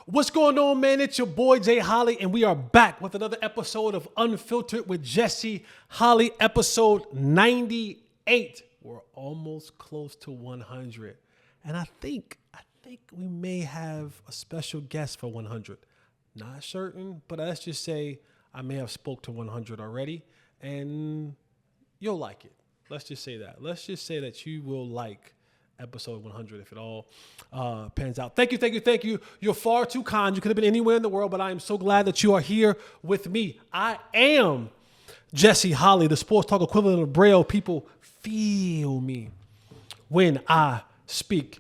What's going on, man? It's your boy, Jay Holley, and we are back with another episode of Unfiltered with Jesse Holley, episode 98. We're almost close to 100. And I think we may have a special guest for 100. Not certain, but let's just say I may have spoke to 100 already, and you'll like it. Let's just say that. Let's just say that you will like episode 100 if it all pans out. Thank you. You're far too kind. You could have been anywhere in the world, but I am so glad that you are here with me. I am Jesse Holley, the sports talk equivalent of Braille. People feel me when I speak.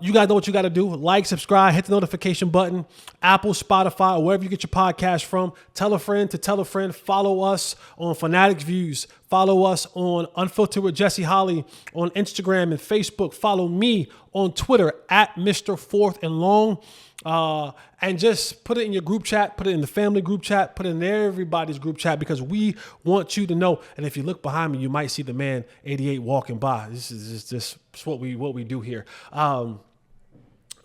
You guys know what you got to do. Like, subscribe, hit the notification button. Apple, Spotify, or wherever you get your podcast from. Tell a friend to tell a friend. Follow us on Fanatics Views. Follow us on Unfiltered with Jesse Holley on Instagram and Facebook. Follow me on Twitter at Mr. Fourth and Long. And just put it in your group chat, put it in the family group chat, put it in everybody's group chat, because we want you to know. And if you look behind me, you might see the man 88 walking by. This is just what we do here.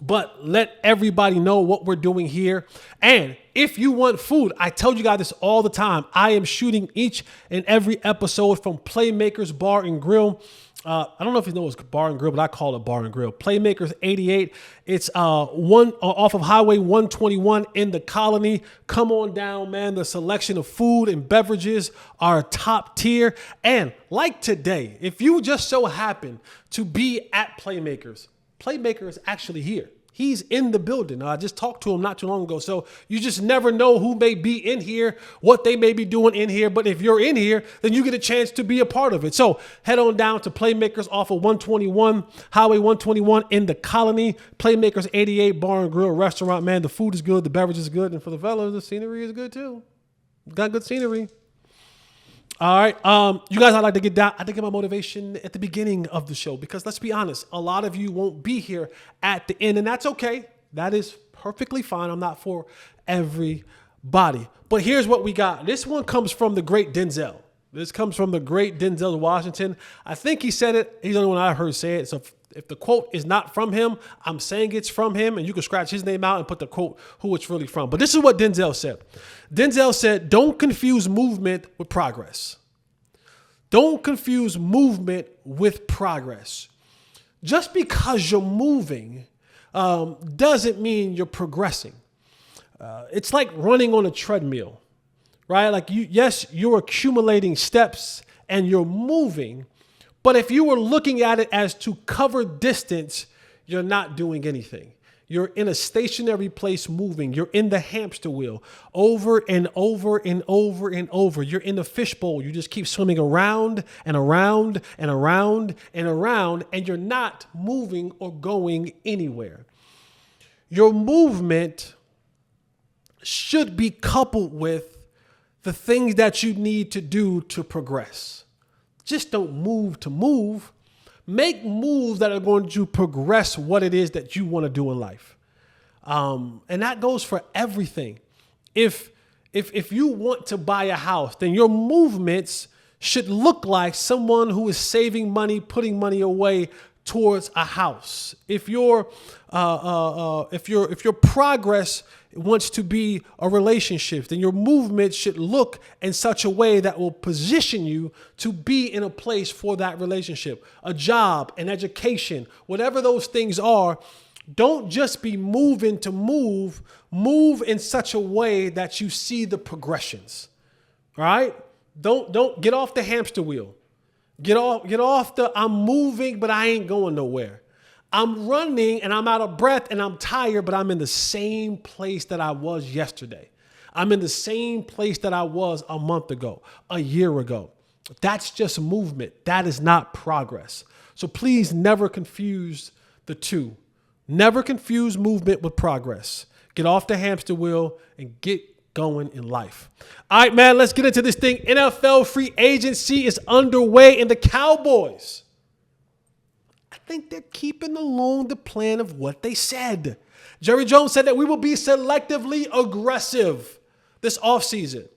But let everybody know what we're doing here. And if you want food, I tell you guys this all the time. I am shooting each and every episode from Playmakers Bar and Grill. I don't know if you know it's Bar and Grill, but I call it Bar and Grill. Playmakers 88. It's off of Highway 121 in the Colony. Come on down, man. The selection of food and beverages are top tier. And like today, if you just so happen to be at Playmakers, Playmaker is actually here. He's in the building. I just talked to him not too long ago. So you just never know who may be in here, what they may be doing in here. But if you're in here, then you get a chance to be a part of it. So head on down to Playmakers off of 121, Highway 121 in the Colony. Playmakers 88 Bar and Grill Restaurant, man. The food is good. The beverage is good. And for the fellas, the scenery is good too. Got good scenery. All right. You guys, I'd like to get down. I think my motivation at the beginning of the show, because let's be honest, a lot of you won't be here at the end, and that's okay. That is perfectly fine. I'm not for everybody. But here's what we got. This one comes from the great Denzel. This comes from the great Denzel Washington. I think he said it. He's the only one I heard say it. So if the quote is not from him, I'm saying it's from him, and you can scratch his name out and put the quote who it's really from. But this is what Denzel said. Denzel said, "Don't confuse movement with progress. Don't confuse movement with progress. Just because you're moving doesn't mean you're progressing. It's like running on a treadmill, right? Like you're accumulating steps and you're moving. But if you were looking at it as to cover distance, you're not doing anything. You're in a stationary place moving. You're in the hamster wheel over and over and over and over. You're in the fishbowl. You just keep swimming around and around and around and around, and you're not moving or going anywhere. Your movement should be coupled with the things that you need to do to progress. Just don't move to move. Make moves that are going to progress what it is that you want to do in life. And that goes for everything. If you want to buy a house, then your movements should look like someone who is saving money, putting money away towards a house. If your progress wants to be a relationship, then your movement should look in such a way that will position you to be in a place for that relationship, a job, an education, whatever those things are. Don't just be moving to move in such a way that you see the progressions. All right? Don't get off the hamster wheel. Get off the I'm moving, but I ain't going nowhere. I'm running and I'm out of breath and I'm tired, but I'm in the same place that I was yesterday. I'm in the same place that I was a month ago, a year ago. That's just movement. That is not progress. So please never confuse the two. Never confuse movement with progress. Get off the hamster wheel and get going in life. All right, man, let's get into this thing. NFL free agency is underway, and the Cowboys, I think they're keeping along the plan of what they said. Jerry Jones said that we will be selectively aggressive this offseason.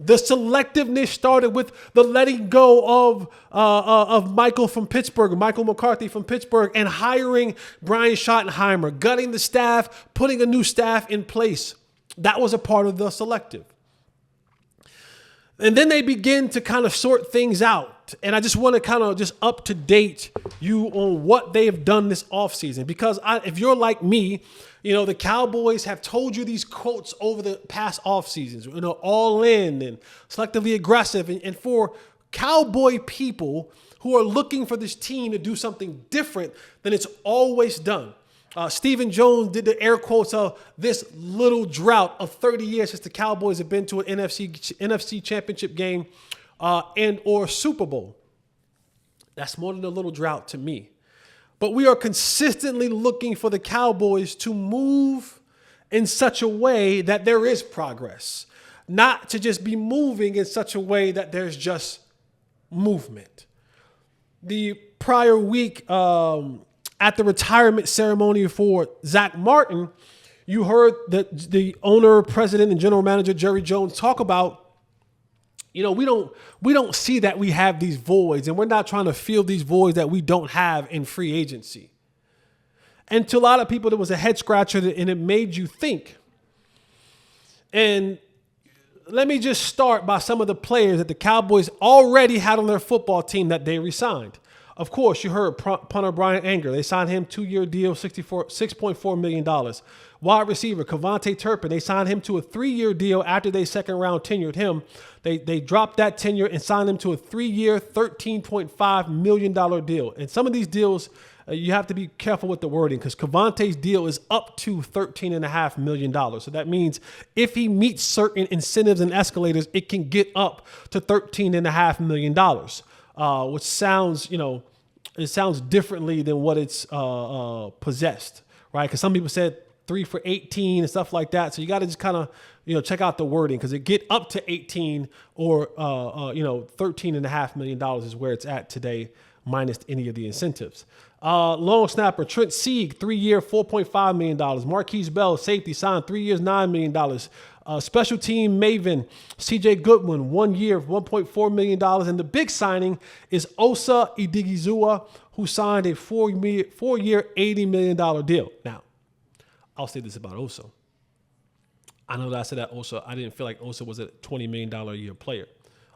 The selectiveness started with the letting go of Michael from Pittsburgh, Michael McCarthy from Pittsburgh, and hiring Brian Schottenheimer, gutting the staff, putting a new staff in place. That was a part of the selective. And then they begin to kind of sort things out. And I just want to kind of just up to date you on what they have done this offseason. Because if you're like me, the Cowboys have told you these quotes over the past off seasons, all in and selectively aggressive. And for Cowboy people who are looking for this team to do something different than it's always done. Stephen Jones did the air quotes of this little drought of 30 years since the Cowboys have been to an NFC championship game and or Super Bowl. That's more than a little drought to me. But we are consistently looking for the Cowboys to move in such a way that there is progress, not to just be moving in such a way that there's just movement. The prior week at the retirement ceremony for Zach Martin, you heard the owner, president, and general manager Jerry Jones talk about, we don't see that we have these voids, and we're not trying to fill these voids that we don't have in free agency. And to a lot of people, it was a head scratcher, and it made you think. And let me just start by some of the players that the Cowboys already had on their football team that they re-signed. Of course, you heard punter Brian Anger. They signed him 2-year deal, $6.4 million. Wide receiver Javonte Turpin. They signed him to a 3-year deal after they second-round tenured him. They dropped that tenure and signed him to a 3-year, $13.5 million deal. And some of these deals, you have to be careful with the wording because Javonte's deal is up to $13.5 million. So that means if he meets certain incentives and escalators, it can get up to $13.5 million, which sounds, it sounds differently than what it's possessed, right? Because some people said 3 for 18 and stuff like that. So you got to just kind of, check out the wording because it get up to 18 or, $13.5 million is where it's at today, minus any of the incentives. Long snapper Trent Sieg, 3-year, $4.5 million. Marquise Bell, safety, signed 3 years, $9 million. Special team maven CJ Goodwin, 1 year, $1.4 million. And the big signing is Osa Odighizuwa, who signed a 4-year, $80 million deal. Now, I'll say this about Osa. I know that I said that Osa, I didn't feel like Osa was a $20 million a year player.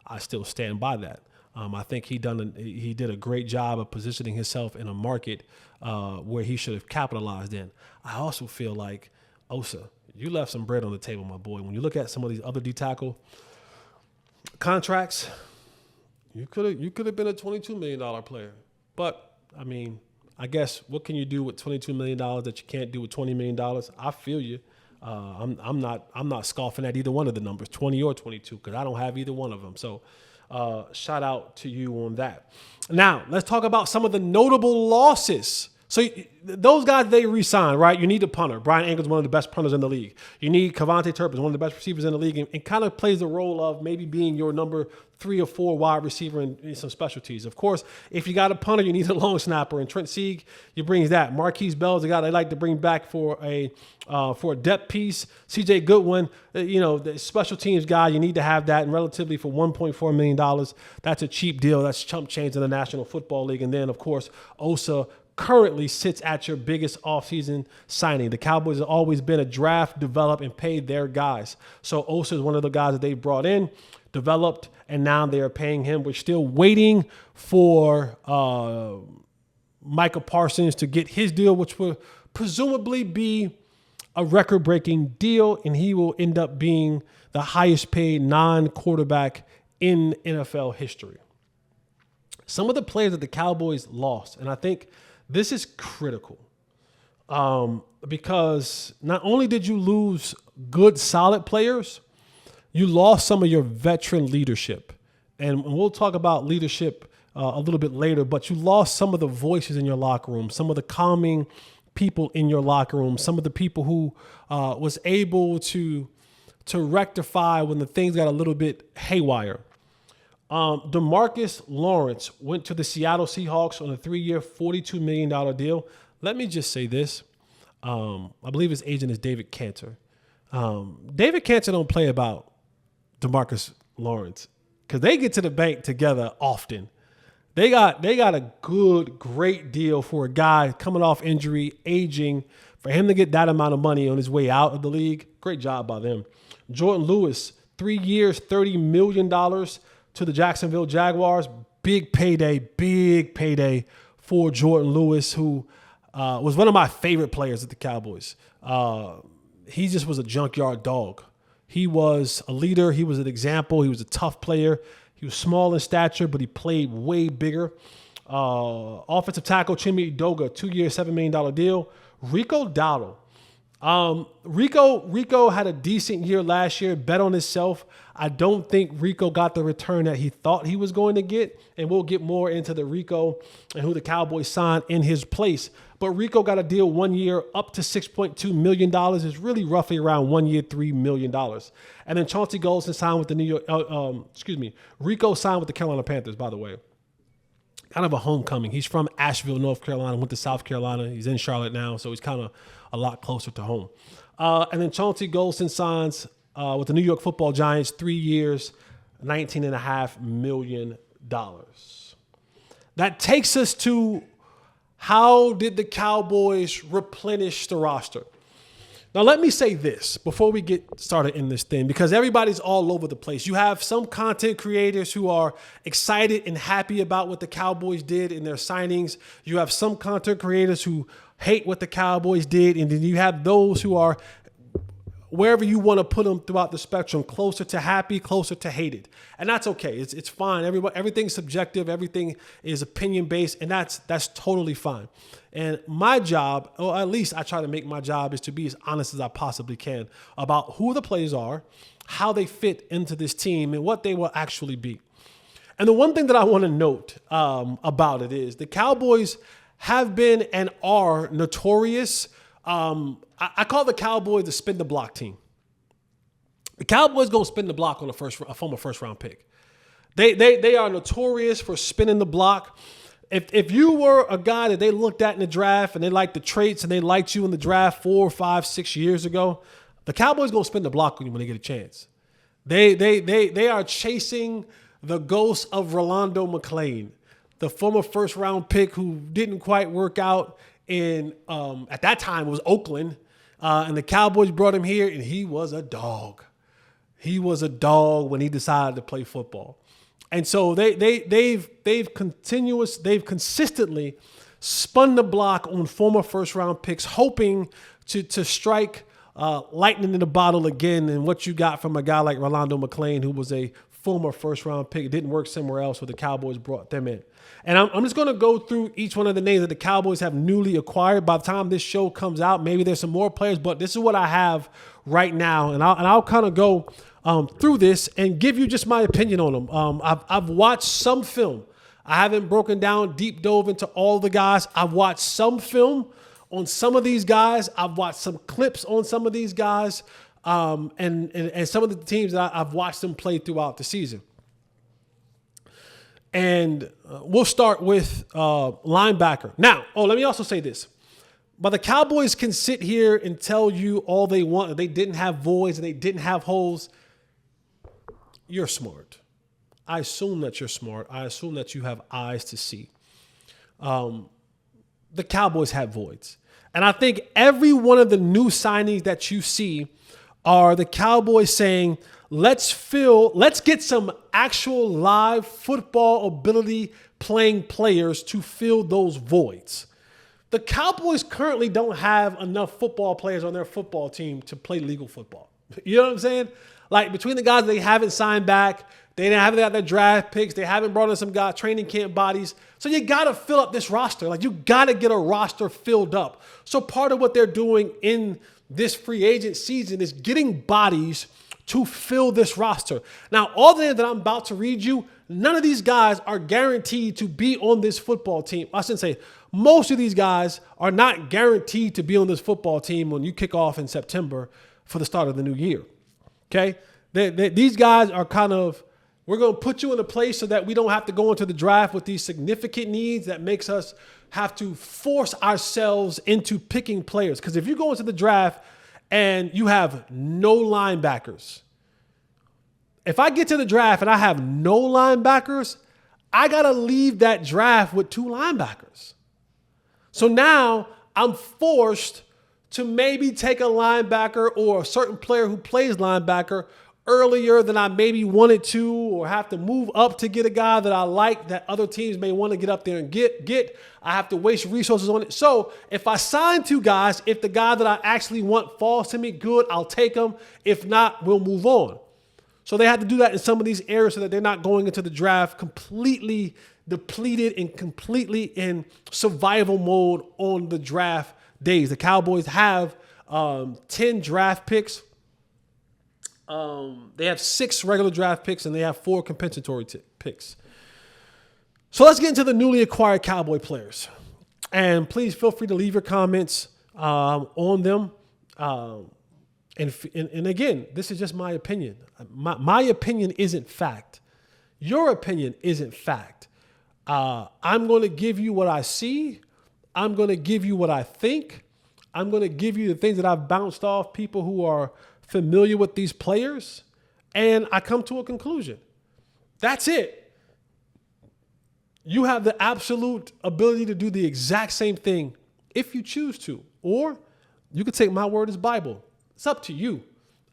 I still stand by that. I think he did a great job of positioning himself in a market where he should have capitalized in. I also feel like Osa, you left some bread on the table, my boy. When you look at some of these other D-tackle contracts, you could have been a $22 million player. But I mean, I guess what can you do with $22 million that you can't do with $20 million? I feel you. I'm not scoffing at either one of the numbers, 20 or 22, because I don't have either one of them. So shout out to you on that. Now, let's talk about some of the notable losses. So those guys, they re-signed, right? You need a punter. Brian Anger's one of the best punters in the league. You need Javonte Turpin, one of the best receivers in the league, and kind of plays the role of maybe being your number 3 or 4 wide receiver in some specialties. Of course, if you got a punter, you need a long snapper. And Trent Sieg, you brings that. Marquise Bell is a guy they like to bring back for a depth piece. CJ Goodwin, the special teams guy, you need to have that. And relatively for $1.4 million, that's a cheap deal. That's chump change in the National Football League. And then, of course, Osa currently sits at your biggest offseason signing. The Cowboys have always been a draft, develop, and pay their guys. So Osa is one of the guys that they brought in, developed, and now they are paying him. We're still waiting for Micah Parsons to get his deal, which will presumably be a record-breaking deal, and he will end up being the highest-paid non-quarterback in NFL history. Some of the players that the Cowboys lost, and I think this is critical because not only did you lose good, solid players, you lost some of your veteran leadership. And we'll talk about leadership a little bit later, but you lost some of the voices in your locker room, some of the calming people in your locker room, some of the people who was able to rectify when the things got a little bit haywire. DeMarcus Lawrence went to the Seattle Seahawks on a 3-year, $42 million deal. Let me just say this. I believe his agent is David Cantor. David Cantor don't play about DeMarcus Lawrence, because they get to the bank together often. They got a great deal for a guy coming off injury, aging, for him to get that amount of money on his way out of the league. Great job by them. Jordan Lewis, 3 years, $30 million to the Jacksonville Jaguars. Big payday for Jordan Lewis, who was one of my favorite players at the Cowboys. He just was a junkyard dog. He was a leader. He was an example. He was a tough player. He was small in stature, but he played way bigger. Offensive tackle Chimi Edoga, 2 year, $7 million deal. Rico Dowdle. Rico had a decent year last year, bet on himself. I don't think Rico got the return that he thought he was going to get, and we'll get more into the Rico and who the Cowboys signed in his place. But Rico got a deal 1 year up to $6.2 million. It's really roughly around 1 year, $3 million. And then Chauncey Golston signed with the Rico signed with the Carolina Panthers, by the way. Kind of a homecoming. He's from Asheville, North Carolina, went to South Carolina. He's in Charlotte now, so he's kind of a lot closer to home. And then Chauncey Golston signs with the New York Football Giants, 3 years, $19.5 million. That takes us to, how did the Cowboys replenish the roster? Now, let me say this before we get started in this thing, because everybody's all over the place. You have some content creators who are excited and happy about what the Cowboys did in their signings. You have some content creators who hate what the Cowboys did. And then you have those who are, wherever you want to put them throughout the spectrum, closer to happy, closer to hated. And that's okay. It's fine. Everything's subjective. Everything is opinion-based, and that's totally fine. And my job, or at least I try to make my job, is to be as honest as I possibly can about who the players are, how they fit into this team, and what they will actually be. And the one thing that I want to note about it is the Cowboys have been and are notorious. I call the Cowboys the spin the block team. The Cowboys going to spin the block on a former first round pick. They are notorious for spinning the block. If you were a guy that they looked at in the draft and they liked the traits and they liked you in the draft 4, 5, 6 years ago, the Cowboys going to spin the block on you when they get a chance. They are chasing the ghost of Rolando McClain, the former first round pick who didn't quite work out in at that time it was Oakland, and the Cowboys brought him here, and he was a dog. He was a dog when he decided to play football. And so they've consistently spun the block on former first round picks, hoping to strike lightning in the bottle again. And what you got from a guy like Rolando McClain, who was a former first round pick, it didn't work somewhere else, so the Cowboys brought them in. And I'm just going to go through each one of the names that the Cowboys have newly acquired. By the time this show comes out, maybe there's some more players, but this is what I have right now. And I'll kind of go through this and give you just my opinion on them. I've watched some film. I haven't broken down, deep dove into all the guys. I've watched some film on some of these guys. I've watched some clips on some of these guys, and some of the teams that I've watched them play throughout the season. And we'll start with linebacker. Now, let me also say this. But the Cowboys can sit here and tell you all they want, that they didn't have voids and they didn't have holes. You're smart. I assume that you're smart. I assume that you have eyes to see. The Cowboys have voids. And I think every one of the new signings that you see are the Cowboys saying, let's get some actual live football ability playing players to fill those voids. The Cowboys currently don't have enough football players on their football team to play legal football. You know what I'm saying? Like, between the guys they haven't signed back, they haven't got their draft picks, they haven't brought in some guy training camp bodies. So you got to fill up this roster. Like, you got to get a roster filled up. So part of what they're doing in this free agent season is getting bodies to fill this roster. Now, all the names that I'm about to read you, none of these guys are guaranteed to be on this football team. I shouldn't say most of these guys are not guaranteed to be on this football team when you kick off in September for the start of the new year. Okay? These guys are kind of, we're going to put you in a place so that we don't have to go into the draft with these significant needs that makes us have to force ourselves into picking players. Because if you go into the draft and you have no linebackers, if I get to the draft and I have no linebackers, I got to leave that draft with 2 linebackers. So now I'm forced to maybe take a linebacker or a certain player who plays linebacker earlier than I maybe wanted to, or have to move up to get a guy that I like that other teams may want to get up there and get. I have to waste resources on it. So if I sign 2 guys, if the guy that I actually want falls to me, good, I'll take him. If not, we'll move on. So they have to do that in some of these areas so that they're not going into the draft completely depleted and completely in survival mode on the draft days. The Cowboys have 10 draft picks. They have 6 regular draft picks and they have 4 compensatory picks. So let's get into the newly acquired Cowboy players. And please feel free to leave your comments on them. And again, this is just my opinion. My opinion isn't fact. Your opinion isn't fact. I'm going to give you what I see. I'm going to give you what I think. I'm going to give you the things that I've bounced off people who are familiar with these players. And I come to a conclusion. That's it. You have the absolute ability to do the exact same thing if you choose to. Or you could take my word as Bible. It's up to you.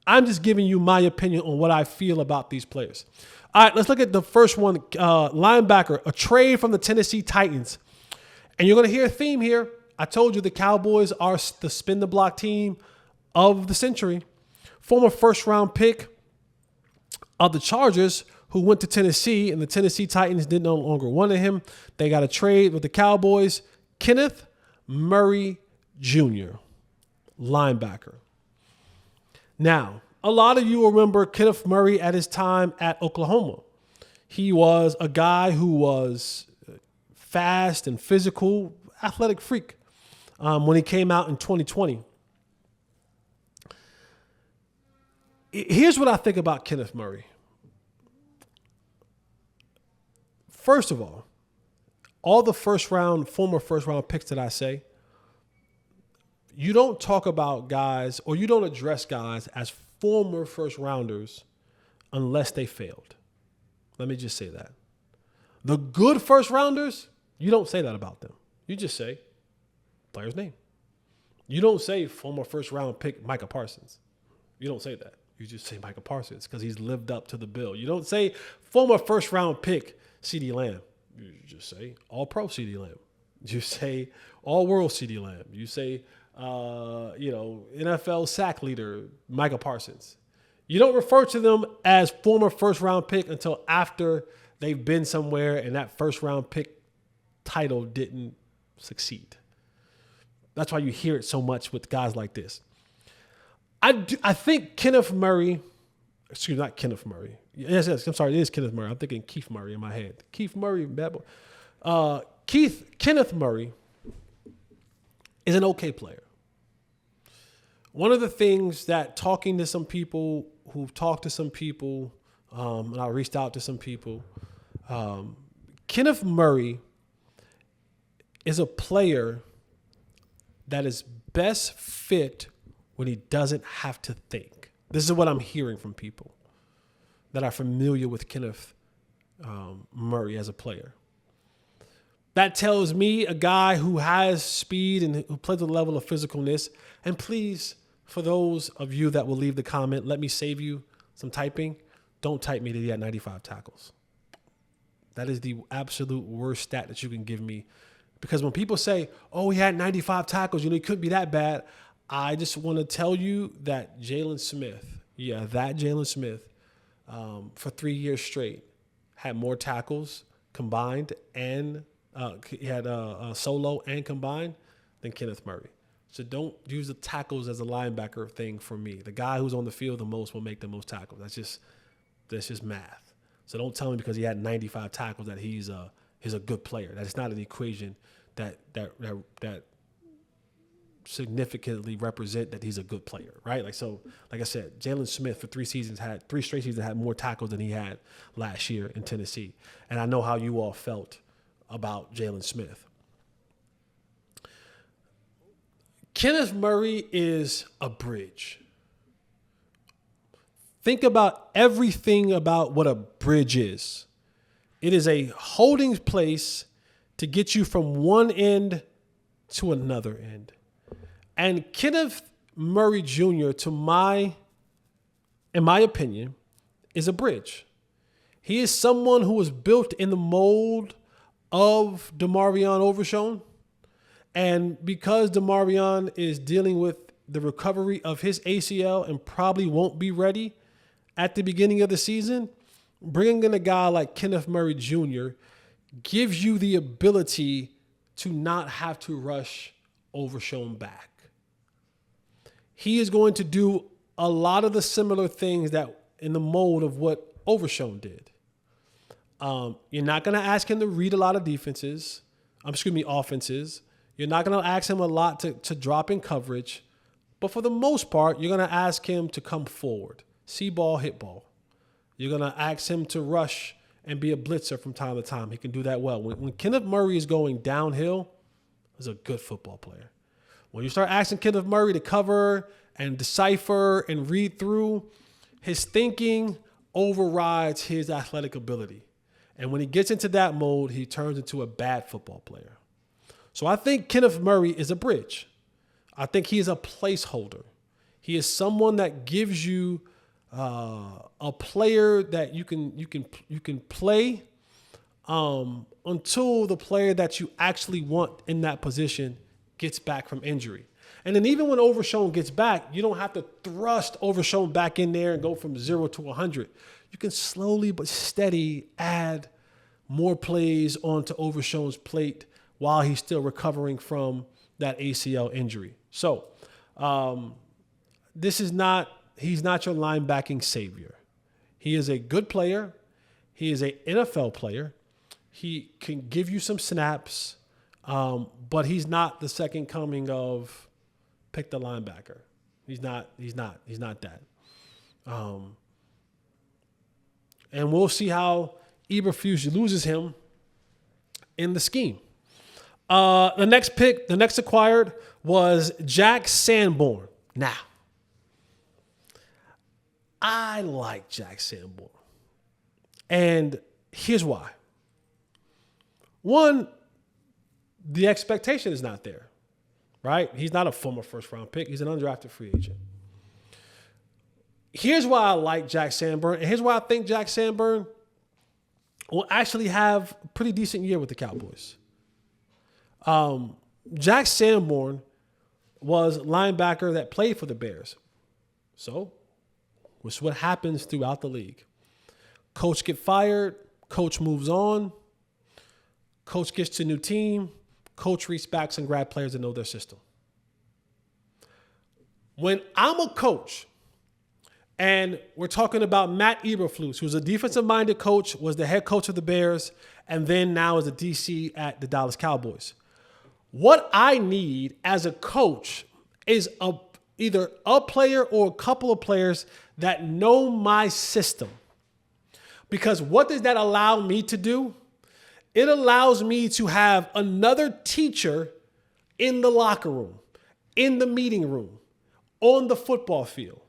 I'm just giving you my opinion on what I feel about these players. All right, let's look at the first one, linebacker, a trade from the Tennessee Titans. And you're going to hear a theme here. I told you the Cowboys are the spin the block team of the century. Former first-round pick of the Chargers who went to Tennessee, and the Tennessee Titans did no longer want him. They got a trade with the Cowboys. Kenneth Murray Jr., linebacker. Now, a lot of you remember Kenneth Murray at his time at Oklahoma. He was a guy who was fast and physical, athletic freak when he came out in 2020. Here's what I think about Kenneth Murray. First of all the former first round picks that I say, you don't talk about guys or you don't address guys as former first rounders unless they failed. Let me just say that. The good first rounders, you don't say that about them. You just say player's name. You don't say former first round pick Micah Parsons. You don't say that. You just say Micah Parsons because he's lived up to the bill. You don't say former first round pick CeeDee Lamb. You just say all-pro CeeDee Lamb. You say all-world CeeDee Lamb. You say, NFL sack leader Micah Parsons. You don't refer to them as former first-round pick until after they've been somewhere and that first-round pick title didn't succeed. That's why you hear it so much with guys like this. I think Kenneth Murray, not Kenneth Murray. Yes, I'm sorry, it is Kenneth Murray. I'm thinking Keith Murray in my head. Keith Murray, bad boy. Kenneth Murray is an okay player. One of the things that talking to some people who've talked to some people, and I reached out to some people, Kenneth Murray is a player that is best fit when he doesn't have to think. This is what I'm hearing from people that are familiar with Kenneth Murray as a player. That tells me a guy who has speed and who plays with a level of physicalness. And please, for those of you that will leave the comment, let me save you some typing. Don't type me that he had 95 tackles. That is the absolute worst stat that you can give me. Because when people say, oh, he had 95 tackles, he couldn't be that bad. I just want to tell you that Jalen Smith, for 3 years straight, had more tackles combined and he had solo and combined than Kenneth Murray. So don't use the tackles as a linebacker thing for me. The guy who's on the field the most will make the most tackles. That's just math. So don't tell me because he had 95 tackles that he's a good player. That is not an equation that significantly represent that he's a good player, right? Like I said, Jalen Smith for 3 straight seasons had more tackles than he had last year in Tennessee. And I know how you all felt about Jalen Smith. Kenneth Murray is a bridge. Think about everything about what a bridge is. It is a holding place to get you from one end to another end. And Kenneth Murray Jr., in my opinion, is a bridge. He is someone who was built in the mold of DeMarvion Overshown. And because DeMarvion is dealing with the recovery of his ACL and probably won't be ready at the beginning of the season, bringing in a guy like Kenneth Murray Jr. gives you the ability to not have to rush Overshown back. He is going to do a lot of the similar things that in the mold of what Overshown did. You're not going to ask him to read a lot of offenses. You're not going to ask him a lot to drop in coverage. But for the most part, you're going to ask him to come forward. See ball, hit ball. You're going to ask him to rush and be a blitzer from time to time. He can do that well. When Kenneth Murray is going downhill, he's a good football player. When you start asking Kenneth Murray to cover and decipher and read through, his thinking overrides his athletic ability. And when he gets into that mode, he turns into a bad football player. So I think Kenneth Murray is a bridge. I think he is a placeholder. He is someone that gives you a player that you can play until the player that you actually want in that position gets back from injury. And then even when Overshown gets back, you don't have to thrust Overshown back in there and go from 0 to 100. You can slowly but steady add more plays onto Overshown's plate while he's still recovering from that ACL injury. So he's not your linebacking savior. He is a good player. He is an NFL player. He can give you some snaps, but he's not the second coming of pick the linebacker. He's not that. And we'll see how Eberflus loses him in the scheme. The next acquired was Jack Sanborn. Now, I like Jack Sanborn. And here's why. One, the expectation is not there, right? He's not a former first-round pick. He's an undrafted free agent. Here's why I like Jack Sanborn, and here's why I think Jack Sanborn will actually have a pretty decent year with the Cowboys. Jack Sanborn was linebacker that played for the Bears. So, which is what happens throughout the league. Coach gets fired, coach moves on, coach gets to a new team, coach reaches back and grab players that know their system. When I'm a coach, and we're talking about Matt Eberflus, who's a defensive-minded coach, was the head coach of the Bears, and then now is a DC at the Dallas Cowboys. What I need as a coach is either a player or a couple of players that know my system. Because what does that allow me to do? It allows me to have another teacher in the locker room, in the meeting room, on the football field.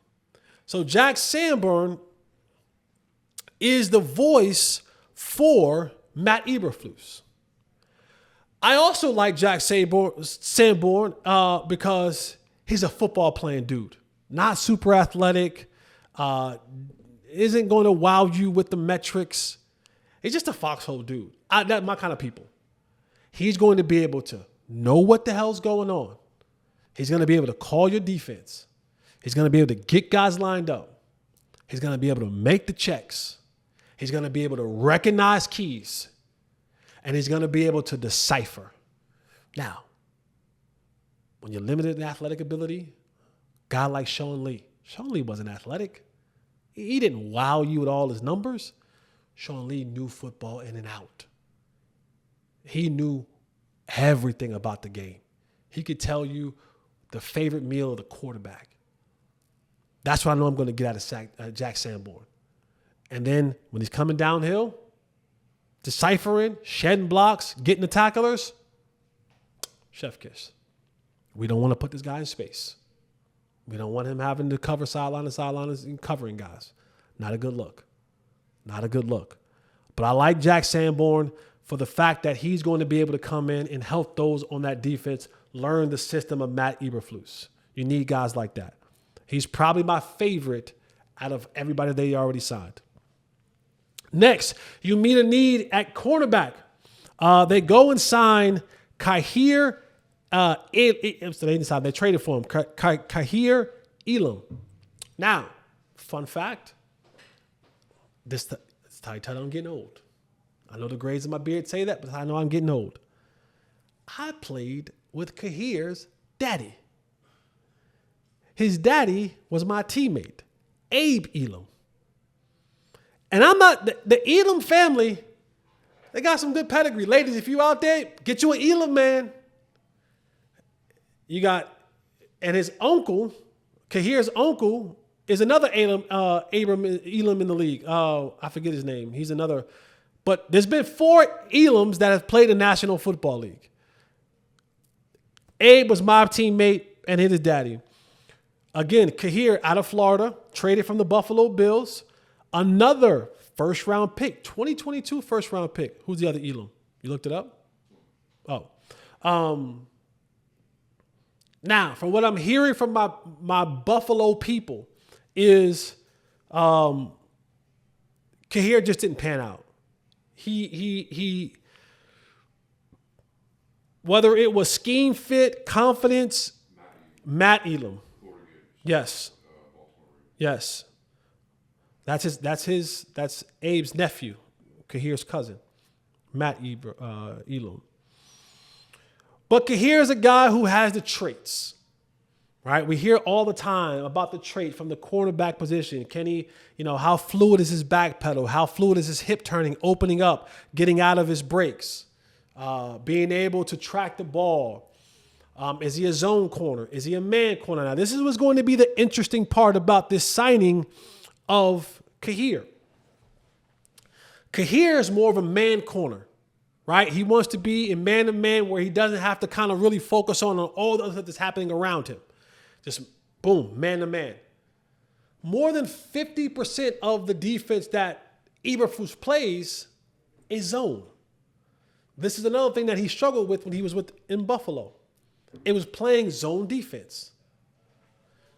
So Jack Sanborn is the voice for Matt Eberflus. I also like Jack Sanborn because he's a football playing dude. Not super athletic, isn't going to wow you with the metrics. He's just a foxhole dude. That's my kind of people. He's going to be able to know what the hell's going on. He's going to be able to call your defense. He's going to be able to get guys lined up. He's going to be able to make the checks. He's going to be able to recognize keys. And he's going to be able to decipher. Now, when you're limited in athletic ability, a guy like Sean Lee wasn't athletic. He didn't wow you with all his numbers. Sean Lee knew football in and out. He knew everything about the game. He could tell you the favorite meal of the quarterback. That's what I know I'm going to get out of Jack Sanborn. And then when he's coming downhill, deciphering, shedding blocks, getting the tacklers, chef kiss. We don't want to put this guy in space. We don't want him having to cover sideline to sideline and covering guys. Not a good look. Not a good look. But I like Jack Sanborn for the fact that he's going to be able to come in and help those on that defense learn the system of Matt Eberflus. You need guys like that. He's probably my favorite out of everybody they already signed. Next, you meet a need at cornerback. They go and sign Kaiir. They traded for him. Kaiir Elam. Now, fun fact. It's tight. I'm getting old. I know the grades in my beard say that, but I know I'm getting old. I played with Kaiir's daddy. His daddy was my teammate, Abe Elam. And I'm not, the Elam family, they got some good pedigree. Ladies, if you out there, get you an Elam, man. You got, and his uncle, Kaiir's uncle, is another Elam in the league. I forget his name. He's another. But there's been 4 Elams that have played in the National Football League. Abe was my teammate and his daddy. Again, Kaiir out of Florida, traded from the Buffalo Bills. Another first-round pick, 2022 first-round pick. Who's the other Elam? You looked it up? Oh. Now, from what I'm hearing from my Buffalo people is Kaiir just didn't pan out. He whether it was scheme fit, confidence, Matt Elam. Yes. Yes. That's Abe's nephew, Kaiir's cousin, Matt Elam. But Kaiir is a guy who has the traits, right? We hear all the time about the trait from the cornerback position. Can he, how fluid is his back pedal? How fluid is his hip turning, opening up, getting out of his breaks, being able to track the ball? Is he a zone corner? Is he a man corner? Now, this is what's going to be the interesting part about this signing of Kaiir. Kaiir is more of a man corner, right? He wants to be in man-to-man where he doesn't have to kind of really focus on all the other stuff that's happening around him. Just boom, man-to-man. More than 50% of the defense that Eberflus plays is zone. This is another thing that he struggled with when he was in Buffalo. It was playing zone defense.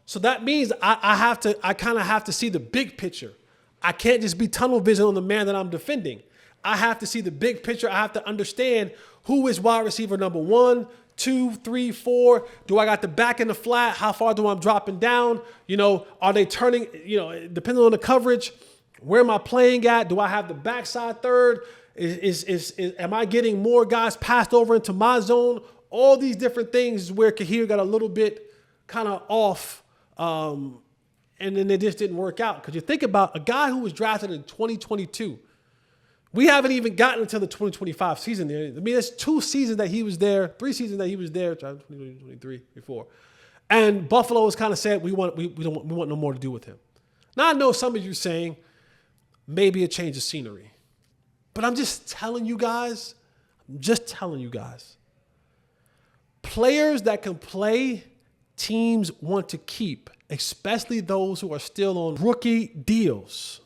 So that means I kind of have to see the big picture. I can't just be tunnel vision on the man that I'm defending. I have to see the big picture. I have to understand who is wide receiver number 1, 2, 3, 4. Do I got the back in the flat? How far do I dropping down? Are they turning, depending on the coverage, where am I playing at? Do I have the backside third? Am I getting more guys passed over into my zone? All these different things is where Kaiir got a little bit kind of off. And then it just didn't work out. Because you think about a guy who was drafted in 2022. We haven't even gotten into the 2025 season there. I mean, there's 2 seasons that he was there, 3 seasons that he was there, 2023 before. And Buffalo has kind of said, we want no more to do with him. Now, I know some of you saying maybe a change of scenery. But I'm just telling you guys, players that can play, teams want to keep, especially those who are still on rookie deals.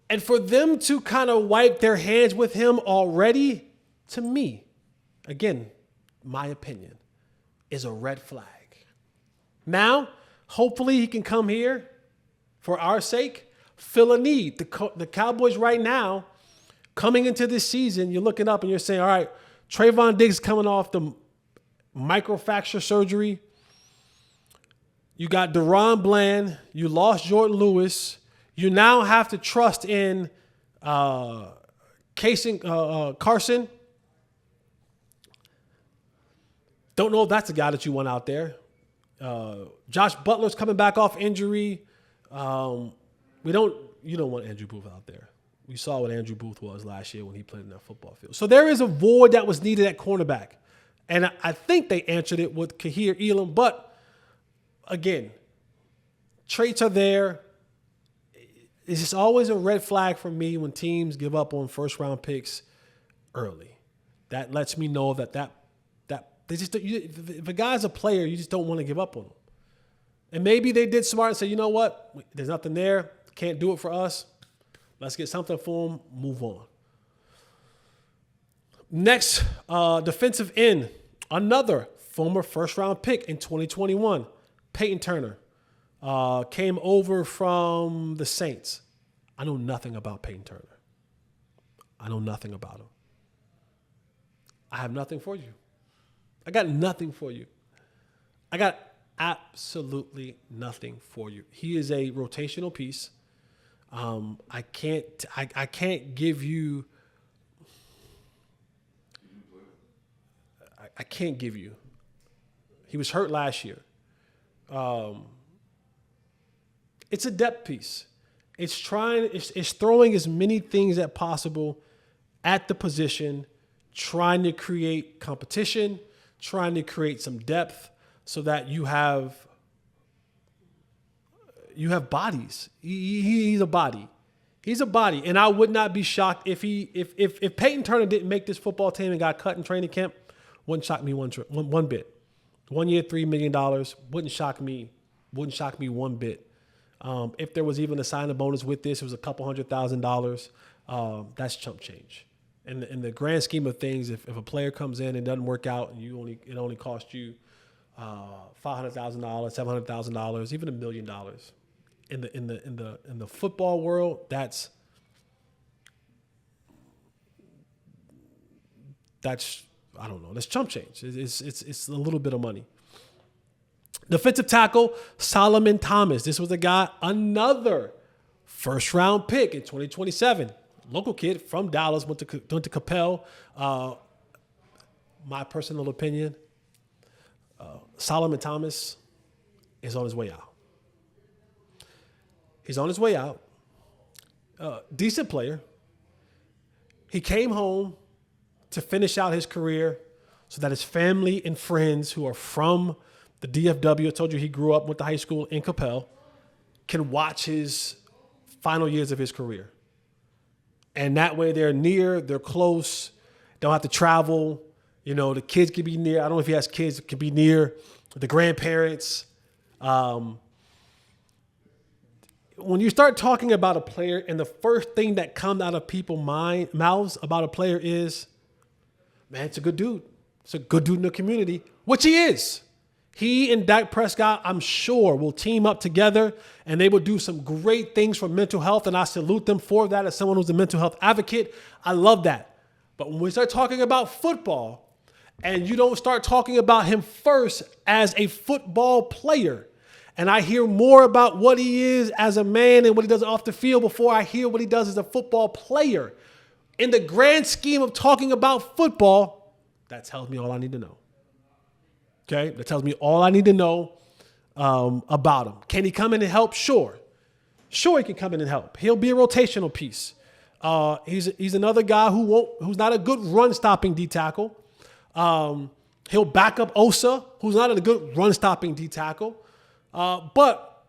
And for them to kind of wipe their hands with him already, to me, again, my opinion, is a red flag. Now, hopefully he can come here for our sake, fill a need. The Cowboys right now, coming into this season, you're looking up and you're saying, all right, Trayvon Diggs coming off the microfracture surgery. You got Deron Bland. You lost Jordan Lewis. You now have to trust in Carson. Don't know if that's the guy that you want out there. Josh Butler's coming back off injury. You don't want Andrew Booth out there. We saw what Andrew Booth was last year when he played in that football field. So there is a void that was needed at cornerback. And I think they answered it with Kaiir Elam. But, again, traits are there. It's just always a red flag for me when teams give up on first-round picks early. That lets me know that They just if a guy's a player, you just don't want to give up on him. And maybe they did smart and say, you know what? There's nothing there. Can't do it for us. Let's get something for him. Move on. Next, defensive end. Another former first-round pick in 2021. Payton Turner. Came over from the Saints. I know nothing about Payton Turner. I know nothing about him. I have nothing for you. I got nothing for you. I got absolutely nothing for you. He is a rotational piece. I can't give you. I can't give you. He was hurt last year. It's a depth piece. It's throwing as many things as possible at the position, trying to create competition, trying to create some depth so that you have bodies. He's a body. He's a body. And I would not be shocked if Payton Turner didn't make this football team and got cut in training camp. Wouldn't shock me one bit. 1 year, $3 million. Wouldn't shock me one bit. If there was even a signing bonus with this, it was a couple $100,000. That's chump change. In the grand scheme of things, if a player comes in and doesn't work out and it only cost you $500,000, $700,000, even $1 million, in the football world, that's I don't know. That's chump change. It's a little bit of money. Defensive tackle, Solomon Thomas. This was a guy, another first-round pick in 2027. Local kid from Dallas, went to Capel. My personal opinion, Solomon Thomas is on his way out. He's on his way out. Decent player. He came home to finish out his career so that his family and friends who are from the DFW, I told you he grew up, went to high school in Capel, can watch his final years of his career. And that way they're near, they're close, don't have to travel. You know, the kids could be near. I don't know if he has kids, could be near the grandparents. When you start talking about a player and the first thing that comes out of people's mouths about a player is, man, it's a good dude. It's a good dude in the community, which he is. He and Dak Prescott, I'm sure, will team up together and they will do some great things for mental health. And I salute them for that as someone who's a mental health advocate. I love that. But when we start talking about football and you don't start talking about him first as a football player, and I hear more about what he is as a man and what he does off the field before I hear what he does as a football player, in the grand scheme of talking about football, that tells me all I need to know. Okay, that tells me all I need to know about him. Can he come in and help? Sure. Sure, he can come in and help. He'll be a rotational piece. He's another guy who's not a good run-stopping D tackle. He'll back up Osa, who's not a good run-stopping D tackle. But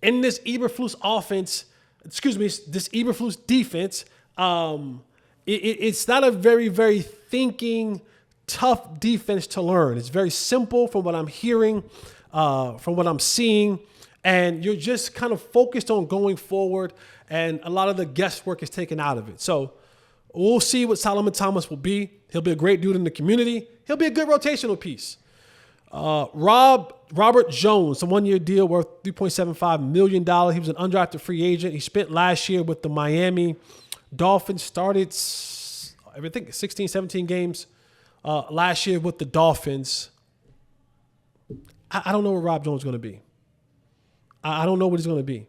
in this Eberflus offense, this Eberflus defense, it's not a very, very thinking, tough defense to learn. It's very simple from what I'm hearing, from what I'm seeing, and you're just kind of focused on going forward, and a lot of the guesswork is taken out of it. So we'll see what Solomon Thomas will be. He'll be a great dude in the community. He'll be a good rotational piece. Robert Jones, a 1-year deal worth $3.75 million. He was an undrafted free agent. He spent last year with the Miami Dolphins, started, I think, 16, 17 games last year with the Dolphins. I don't know where Rob Jones is going to be. I don't know what he's going to be.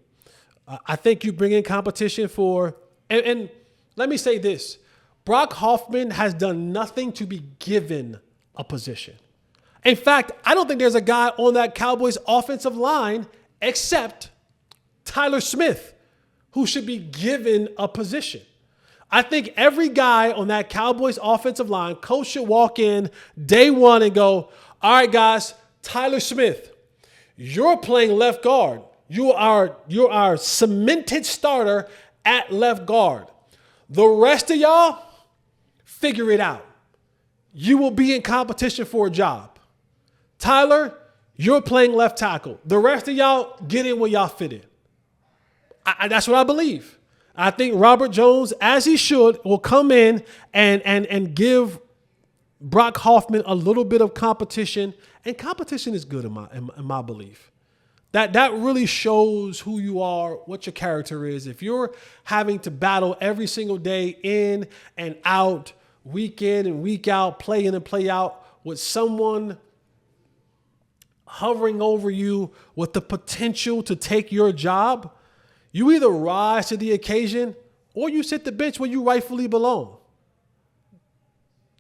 I think you bring in competition for, and let me say this, Brock Hoffman has done nothing to be given a position. In fact, I don't think there's a guy on that Cowboys offensive line except Tyler Smith who should be given a position. I think every guy on that Cowboys offensive line, coach should walk in day one and go, all right, guys, Tyler Smith, you're playing left guard. You're our cemented starter at left guard. The rest of y'all, figure it out. you will be in competition for a job. Tyler, you're playing left tackle. The rest of y'all get in where y'all fit in. That's what I believe. I think Robert Jones, as he should, will come in and give Brock Hoffman a little bit of competition. And competition is good in my belief. That really shows who you are, what your character is. If you're having to battle every single day in and out, week in and week out, play in and play out with someone hovering over you with the potential to take your job, you either rise to the occasion or you sit the bench where you rightfully belong.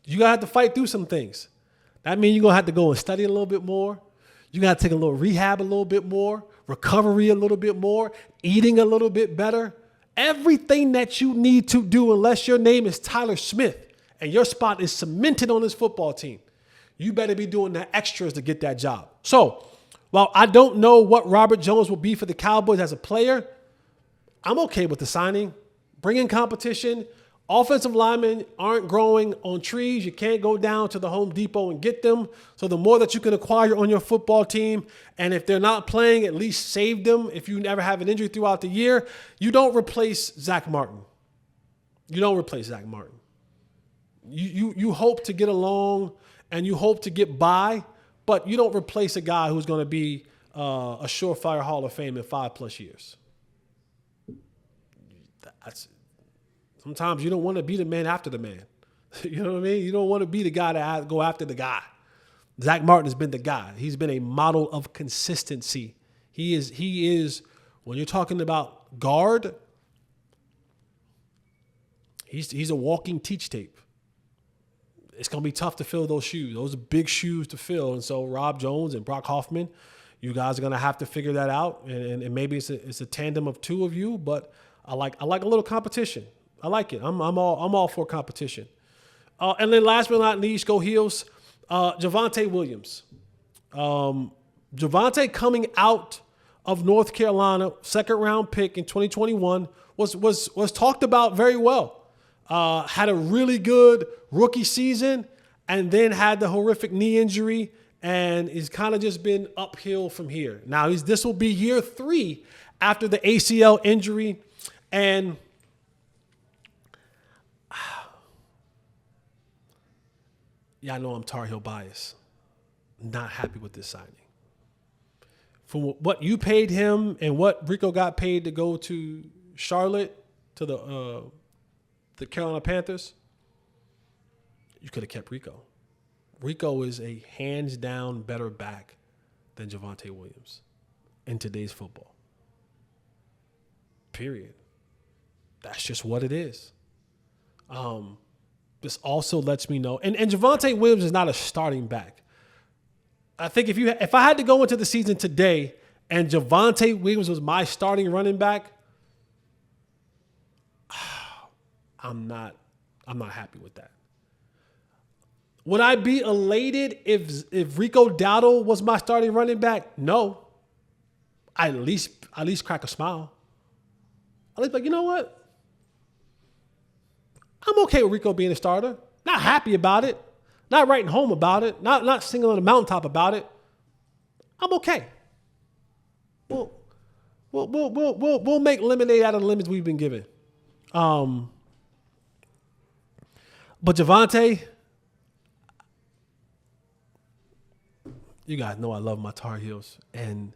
You're going to have to fight through some things. That means you're going to have to go and study a little bit more. You got to take a little rehab a little bit more, recovery a little bit more, eating a little bit better. Everything that you need to do, unless your name is Tyler Smith and your spot is cemented on this football team, you better be doing the extras to get that job. So while I don't know what Robert Jones will be for the Cowboys as a player, I'm okay with the signing. Bring in competition. Offensive linemen aren't growing on trees. You can't go down to the Home Depot and get them. So the more that you can acquire on your football team, and if they're not playing, at least save them if you never have an injury throughout the year. You don't replace Zach Martin. You don't replace Zach Martin. You hope to get along and you hope to get by, but you don't replace a guy who's going to be a surefire Hall of Fame in 5+ years. Sometimes you don't want to be the man after the man. You know what I mean? You don't want to be the guy that go after the guy. Zach Martin has been the guy. He's been a model of consistency. He is when you're talking about guard, he's a walking teach tape. It's going to be tough to fill those shoes. Those are big shoes to fill. And so Rob Jones and Brock Hoffman, you guys are going to have to figure that out. And maybe it's a tandem of two of you, but I like a little competition. I like it. I'm all for competition. And then last but not least, go Heels. Javonte Williams. Javonte coming out of North Carolina, 2nd round pick in 2021, was talked about very well. Had a really good rookie season and then had the horrific knee injury and is kind of just been uphill from here. Now this will be year 3 after the ACL injury. And yeah, I know I'm Tar Heel biased. Not happy with this signing. From what you paid him and what Rico got paid to go to Charlotte, to the Carolina Panthers, you could have kept Rico. Rico is a hands-down better back than Javonte Williams in today's football. Period. That's just what it is. This also lets me know, and Javonte Williams is not a starting back. I think if I had to go into the season today and Javonte Williams was my starting running back, I'm not happy with that. Would I be elated if Rico Dowdle was my starting running back? No. I at least crack a smile. I was like, you know what? I'm okay with Rico being a starter. Not happy about it. Not writing home about it. Not singing on the mountaintop about it. I'm okay. We'll make lemonade out of the lemons we've been given. But Javonte, you guys know I love my Tar Heels, and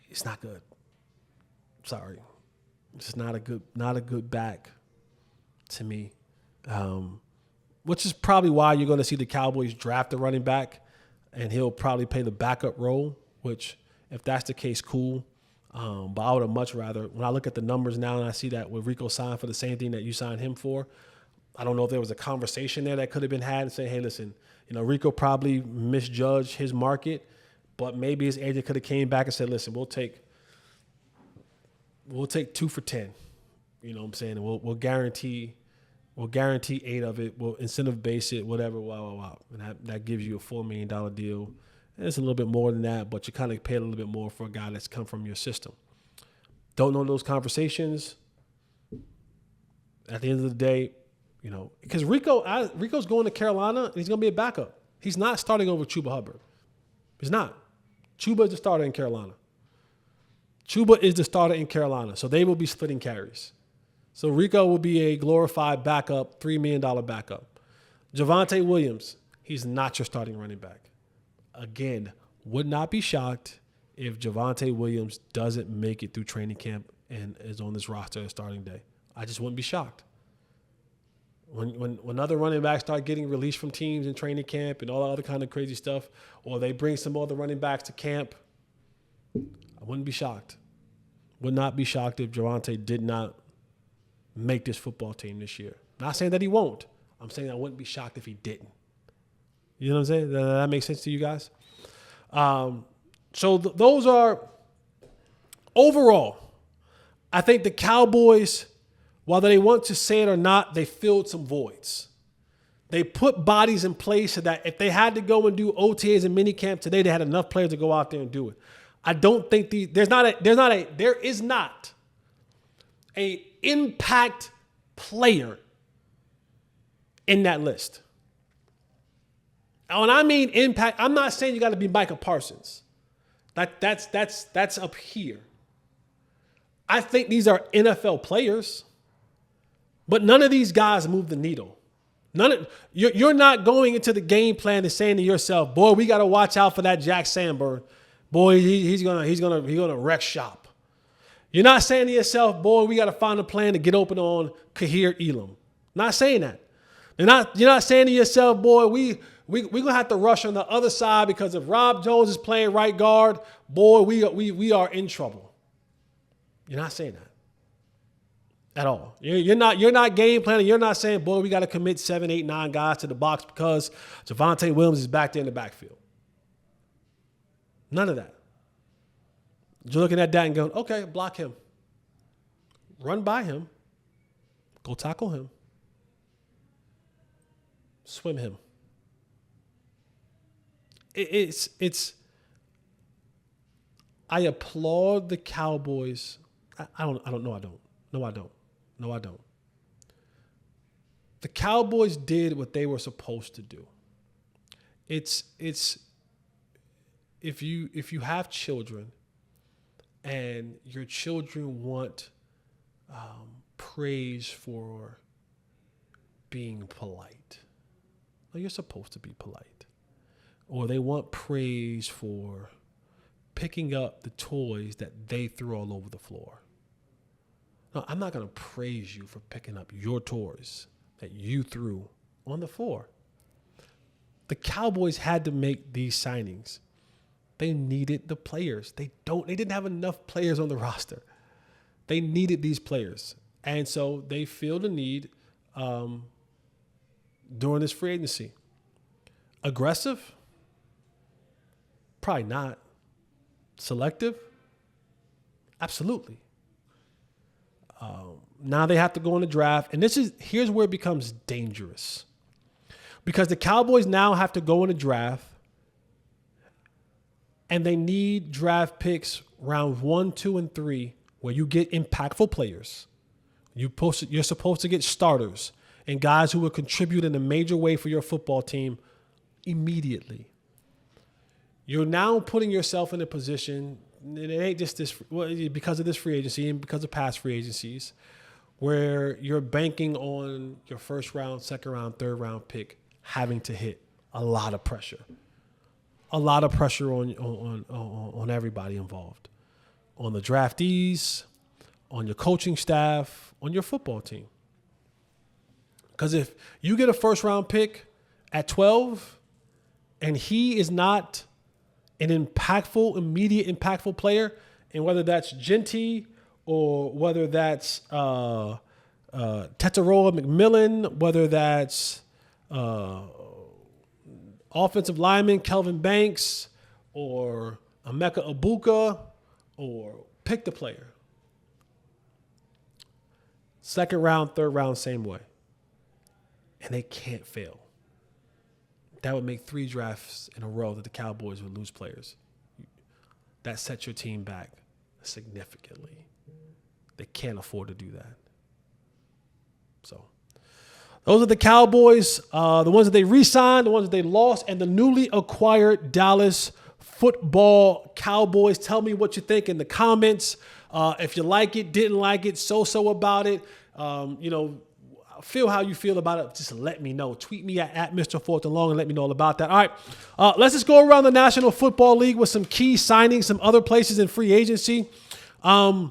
it's not good. Sorry. It's not a good back to me. Which is probably why you're going to see the Cowboys draft a running back, and he'll probably play the backup role, which if that's the case, cool. But I would have much rather, when I look at the numbers now and I see that with Rico signed for the same thing that you signed him for, I don't know if there was a conversation there that could have been had and say, hey, listen, Rico probably misjudged his market, but maybe his agent could have came back and said, listen, we'll take 2 for $10. You know what I'm saying? And we'll guarantee 8 of it. We'll incentive base it, whatever, And that gives you a $4 million deal. And it's a little bit more than that, but you kind of pay a little bit more for a guy that's come from your system. Don't know those conversations. At the end of the day, Because Rico's going to Carolina and he's going to be a backup. He's not starting over Chuba Hubbard. He's not. Chuba is the starter in Carolina. So they will be splitting carries. So Rico will be a glorified backup, $3 million backup. Javonte Williams, he's not your starting running back. Again, would not be shocked if Javonte Williams doesn't make it through training camp and is on this roster starting day. I just wouldn't be shocked. When other running backs start getting released from teams in training camp and all that other kind of crazy stuff, or they bring some other running backs to camp, I wouldn't be shocked. Would not be shocked if Javonte did not make this football team this year. Not saying that he won't. I'm saying I wouldn't be shocked if he didn't. You know what I'm saying? That makes sense to you guys? So those are, overall, I think the Cowboys, whether they want to say it or not, they filled some voids. They put bodies in place so that if they had to go and do OTAs and minicamp today, they had enough players to go out there and do it. I don't think there is not a impact player in that list. And when I mean impact, I'm not saying you got to be Micah Parsons. That's up here. I think these are NFL players, but none of these guys move the needle. You're not going into the game plan and saying to yourself, "Boy, we got to watch out for that Jack Sanborn. Boy, he's gonna wreck shop." You're not saying to yourself, "Boy, we got to find a plan to get open on Kaiir Elam." Not saying that. You're not saying to yourself, "Boy, we're gonna have to rush on the other side because if Rob Jones is playing right guard, boy, we are in trouble." You're not saying that at all. You're not game planning. You're not saying, "Boy, we got to commit 7, 8, 9 guys to the box because Javonte Williams is back there in the backfield." None of that. You're looking at that and going, "Okay, block him, run by him, go tackle him, swim him." It's. I applaud the Cowboys. I don't. The Cowboys did what they were supposed to do. It's if you have children and your children want praise for being polite, well, you're supposed to be polite. Or they want praise for picking up the toys that they threw all over the floor. No, I'm not going to praise you for picking up your toys that you threw on the floor. The Cowboys had to make these signings. They needed the players. They didn't have enough players on the roster. They needed these players. And so they filled a need during this free agency. Aggressive? Probably not. Selective? Absolutely. Now they have to go in the draft. And here's where it becomes dangerous. Because the Cowboys now have to go in the draft and they need draft picks round 1, 2, and 3 where you get impactful players. You're supposed to get starters and guys who will contribute in a major way for your football team immediately. You're now putting yourself in a position, it ain't just because of this free agency and because of past free agencies, where you're banking on your first round, second round, third round pick having to hit a lot of pressure. A lot of pressure on everybody involved. On the draftees, on your coaching staff, on your football team. Because if you get a first round pick at 12 and he is not an immediate impactful player, and whether that's Genty or whether that's Tetaroa McMillan, whether that's offensive lineman Kelvin Banks or Emeka Ibuka, or pick the player. Second round, third round, same way. And they can't fail. That would make 3 drafts in a row that the Cowboys would lose players. That sets your team back significantly. They can't afford to do that. So Those are the Cowboys, the ones that they re-signed, the ones that they lost, and the newly acquired Dallas football Cowboys. Tell me what you think in the comments. If you like it, didn't like it, so about it. Feel how you feel about it. Just let me know. Tweet me at Mr. Fourth and Long and let me know all about that. All right, let's just go around the National Football League with some key signings, some other places in free agency. Aaron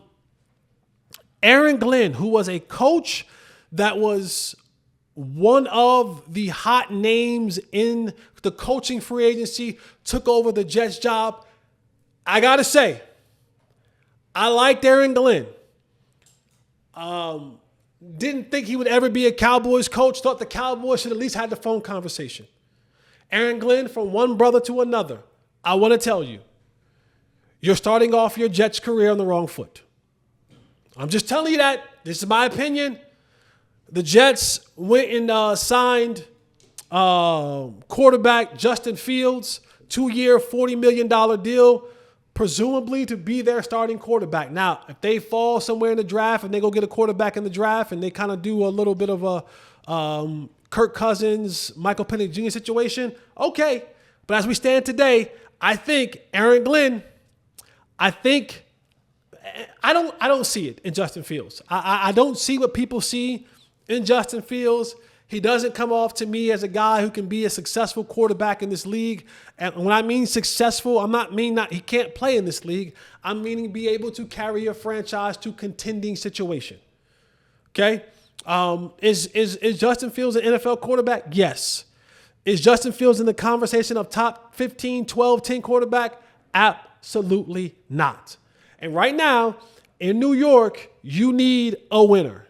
Glenn, who was a coach that was one of the hot names in the coaching free agency, took over the Jets job. I got to say, I liked Aaron Glenn. Didn't think he would ever be a Cowboys coach. Thought the Cowboys should at least have the phone conversation. Aaron Glenn, from one brother to another, I want to tell you, you're starting off your Jets career on the wrong foot. I'm just telling you that. This is my opinion. The Jets went and signed quarterback Justin Fields, 2-year, $40 million deal, presumably to be their starting quarterback. Now, if they fall somewhere in the draft and they go get a quarterback in the draft and they kind of do a little bit of a Kirk Cousins, Michael Penix Jr. situation, okay. But as we stand today, I think Aaron Glenn, I don't see it in Justin Fields. I don't see what people see in Justin Fields. He doesn't come off to me as a guy who can be a successful quarterback in this league. And when I mean successful, I'm not meaning that he can't play in this league. I'm meaning be able to carry a franchise to contending situation. Okay? Is Justin Fields an NFL quarterback? Yes. Is Justin Fields in the conversation of top 15, 12, 10 quarterback? Absolutely not. And right now, in New York, you need a winner.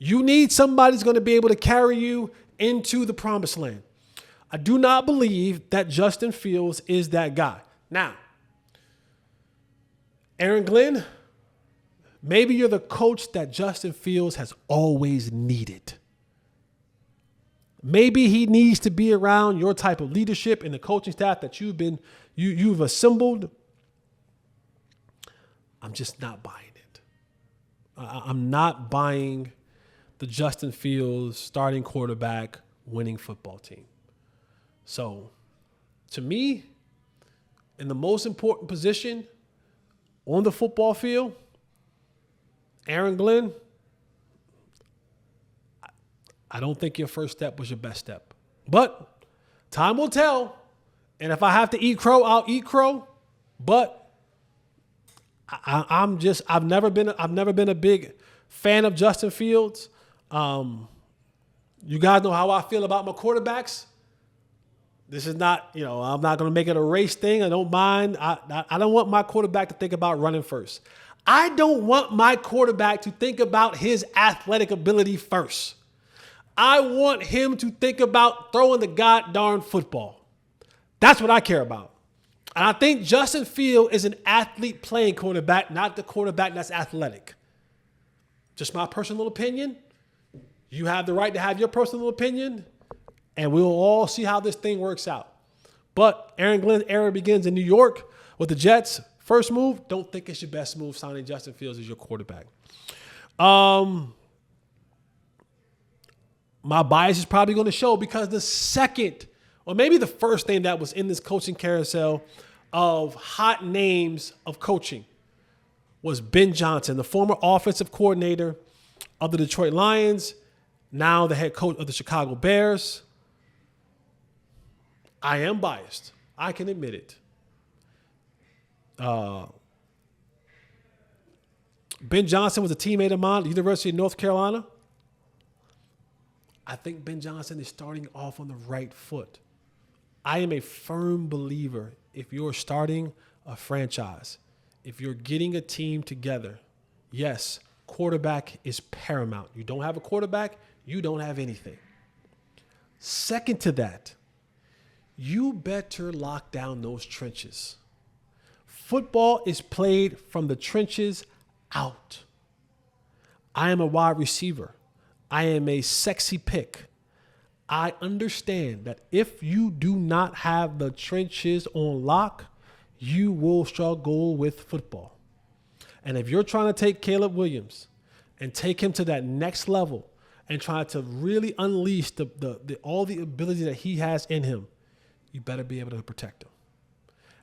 You need somebody who's going to be able to carry you into the promised land. I do not believe that Justin Fields is that guy. Now, Aaron Glenn, maybe you're the coach that Justin Fields has always needed. Maybe he needs to be around your type of leadership and the coaching staff that you've assembled. I'm just not buying it. I'm not buying the Justin Fields starting quarterback winning football team. So, to me, in the most important position on the football field, Aaron Glenn, I don't think your first step was your best step. But time will tell. And if I have to eat crow, I'll eat crow. But I've never been a big fan of Justin Fields. You guys know how I feel about my quarterbacks. This is not, I'm not going to make it a race thing. I don't mind. I don't want my quarterback to think about running first. I don't want my quarterback to think about his athletic ability first. I want him to think about throwing the goddamn football. That's what I care about. And I think Justin Fields is an athlete playing quarterback, not the quarterback that's athletic. Just my personal opinion. You have the right to have your personal opinion, and we'll all see how this thing works out. But Aaron Glenn's era begins in New York with the Jets. First move, don't think it's your best move signing Justin Fields as your quarterback. My bias is probably going to show because the second, or maybe the first thing that was in this coaching carousel of hot names of coaching was Ben Johnson, the former offensive coordinator of the Detroit Lions, now the head coach of the Chicago Bears. I am biased. I can admit it. Ben Johnson was a teammate of mine at the University of North Carolina. I think Ben Johnson is starting off on the right foot. I am a firm believer if you're starting a franchise, if you're getting a team together, yes, quarterback is paramount. You don't have a quarterback, you don't have anything. Second to that, you better lock down those trenches. Football is played from the trenches out. I am a wide receiver. I am a sexy pick. I understand that if you do not have the trenches on lock, you will struggle with football. And if you're trying to take Caleb Williams and take him to that next level and trying to really unleash all the ability that he has in him, you better be able to protect him.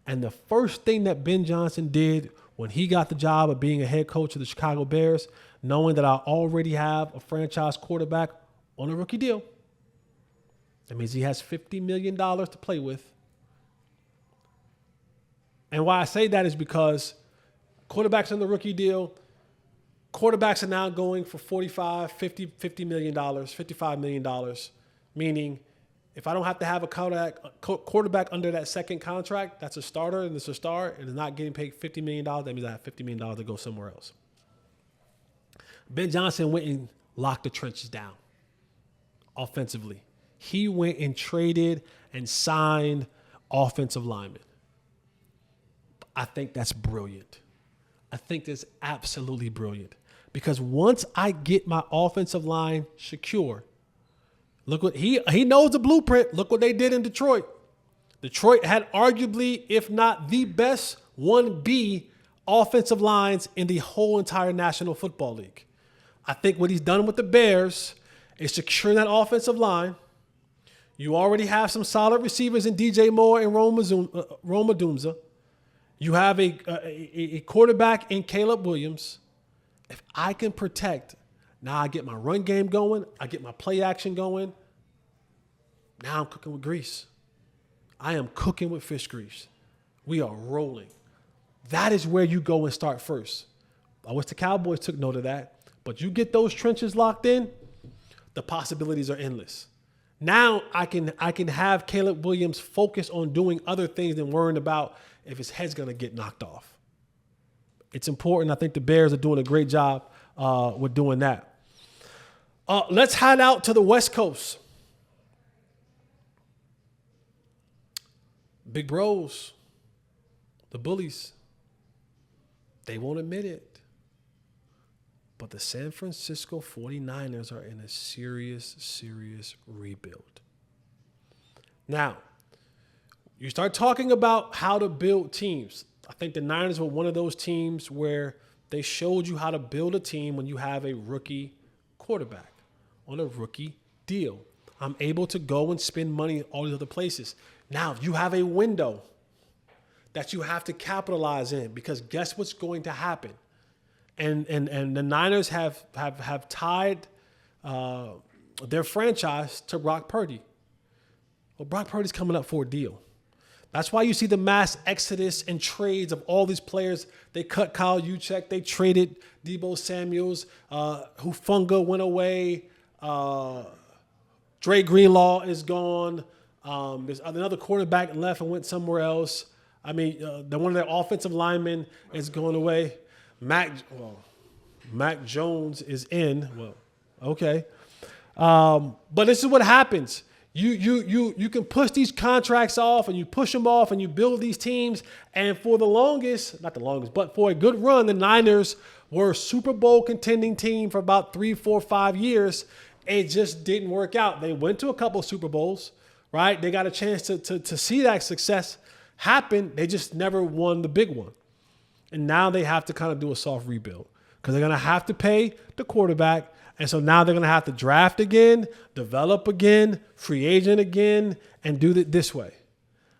And the first thing that Ben Johnson did when he got the job of being a head coach of the Chicago Bears, knowing that I already have a franchise quarterback on a rookie deal, that means he has $50 million to play with. And why I say that is because quarterbacks on the rookie deal, quarterbacks are now going for $50 million, $55 million, meaning if I don't have to have a quarterback under that second contract, that's a starter and it's a star and is not getting paid $50 million, that means I have $50 million to go somewhere else. Ben Johnson went and locked the trenches down offensively. He went and traded and signed offensive linemen. I think that's brilliant. I think that's absolutely brilliant. Because once I get my offensive line secure, look what he knows the blueprint. Look what they did in Detroit. Detroit had arguably, if not the best 1B offensive lines in the whole entire National Football League. I think what he's done with the Bears is securing that offensive line. You already have some solid receivers in DJ Moore and Rome Odunze. You have a quarterback in Caleb Williams. If I can protect, now I get my run game going. I get my play action going. Now I'm cooking with grease. I am cooking with fish grease. We are rolling. That is where you go and start first. I wish the Cowboys took note of that. But you get those trenches locked in, the possibilities are endless. Now I can have Caleb Williams focus on doing other things than worrying about if his head's going to get knocked off. It's important. I think the Bears are doing a great job with doing that. Let's head out to the West Coast. Big bros, the bullies, they won't admit it. But the San Francisco 49ers are in a serious, serious rebuild. Now, you start talking about how to build teams. I think the Niners were one of those teams where they showed you how to build a team when you have a rookie quarterback on a rookie deal. I'm able to go and spend money in all these other places. Now, you have a window that you have to capitalize in because guess what's going to happen? And the Niners have tied their franchise to Brock Purdy. Well, Brock Purdy's coming up for a deal. That's why you see the mass exodus and trades of all these players. They cut Kyle Juszczyk. They traded Deebo Samuels. Hufanga went away. Dre Greenlaw is gone. There's another quarterback left and went somewhere else. I mean, one of their offensive linemen is going away. Mac Jones is in. Well, okay. But this is what happens. You can push these contracts off and you push them off and you build these teams. And for the longest, not the longest, but for a good run, the Niners were a Super Bowl contending team for about 3, 4, 5 years. It just didn't work out. They went to a couple of Super Bowls, right? They got a chance to see that success happen. They just never won the big one. And now they have to kind of do a soft rebuild because they're going to have to pay the quarterback. And so now they're going to have to draft again, develop again, free agent again, and do it this way.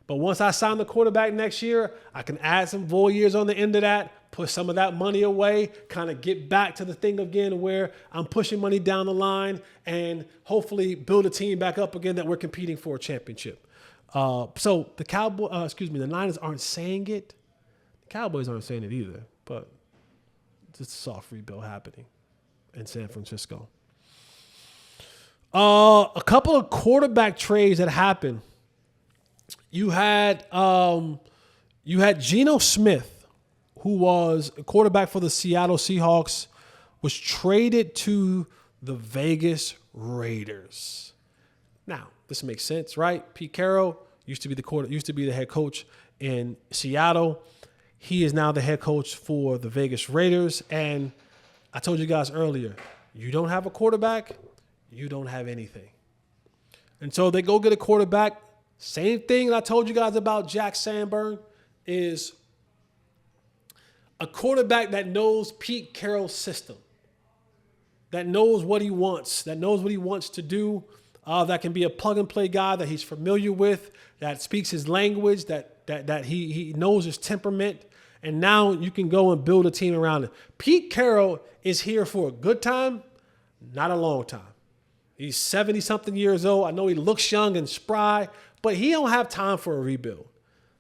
But once I sign the quarterback next year, I can add some void years on the end of that, put some of that money away, kind of get back to the thing again where I'm pushing money down the line and hopefully build a team back up again that we're competing for a championship. So the Niners aren't saying it. Cowboys aren't saying it either, but it's a soft rebuild happening in San Francisco. A couple of quarterback trades that happened. You had Geno Smith, who was a quarterback for the Seattle Seahawks, was traded to the Vegas Raiders. Now, this makes sense, right? Pete Carroll used to be the head coach in Seattle. He is now the head coach for the Vegas Raiders. And I told you guys earlier, you don't have a quarterback, you don't have anything. And so they go get a quarterback. Same thing that I told you guys about Jack Sanborn is a quarterback that knows Pete Carroll's system. that knows what he wants, to do, that can be a plug-and-play guy that he's familiar with, that speaks his language, that he knows his temperament, and now you can go and build a team around it. Pete Carroll is here for a good time, not a long time. He's 70-something years old. I know he looks young and spry, but he don't have time for a rebuild.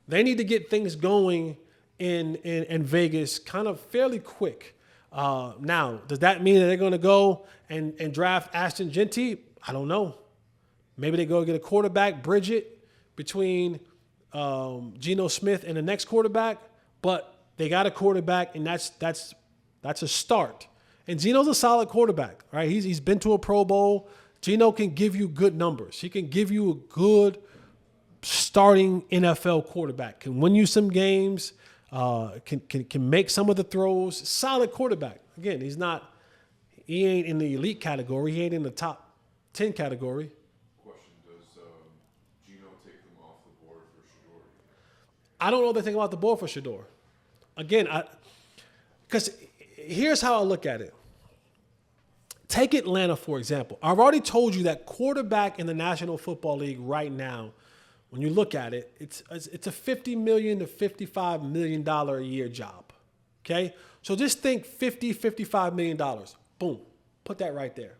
They need to get things going in Vegas kind of fairly quick. Now, does that mean that they're going to go and draft Ashton Genty? I don't know. Maybe they go get a quarterback, bridge it between Geno Smith and the next quarterback, but they got a quarterback, and that's a start. And Geno's a solid quarterback, right? He's been to a Pro Bowl. Geno can give you good numbers. He can give you a good starting NFL quarterback. Can win you some games. Can make some of the throws. Solid quarterback. Again, he ain't in the elite category. He ain't in the top 10 category. Question: does Geno take them off the board for Shador? I don't know what they think about the board for Shador. Again, because here's how I look at it. Take Atlanta, for example. I've already told you that quarterback in the National Football League right now, when you look at it, it's a $50 million to $55 million a year job. Okay? So just think $55 million. Boom. Put that right there.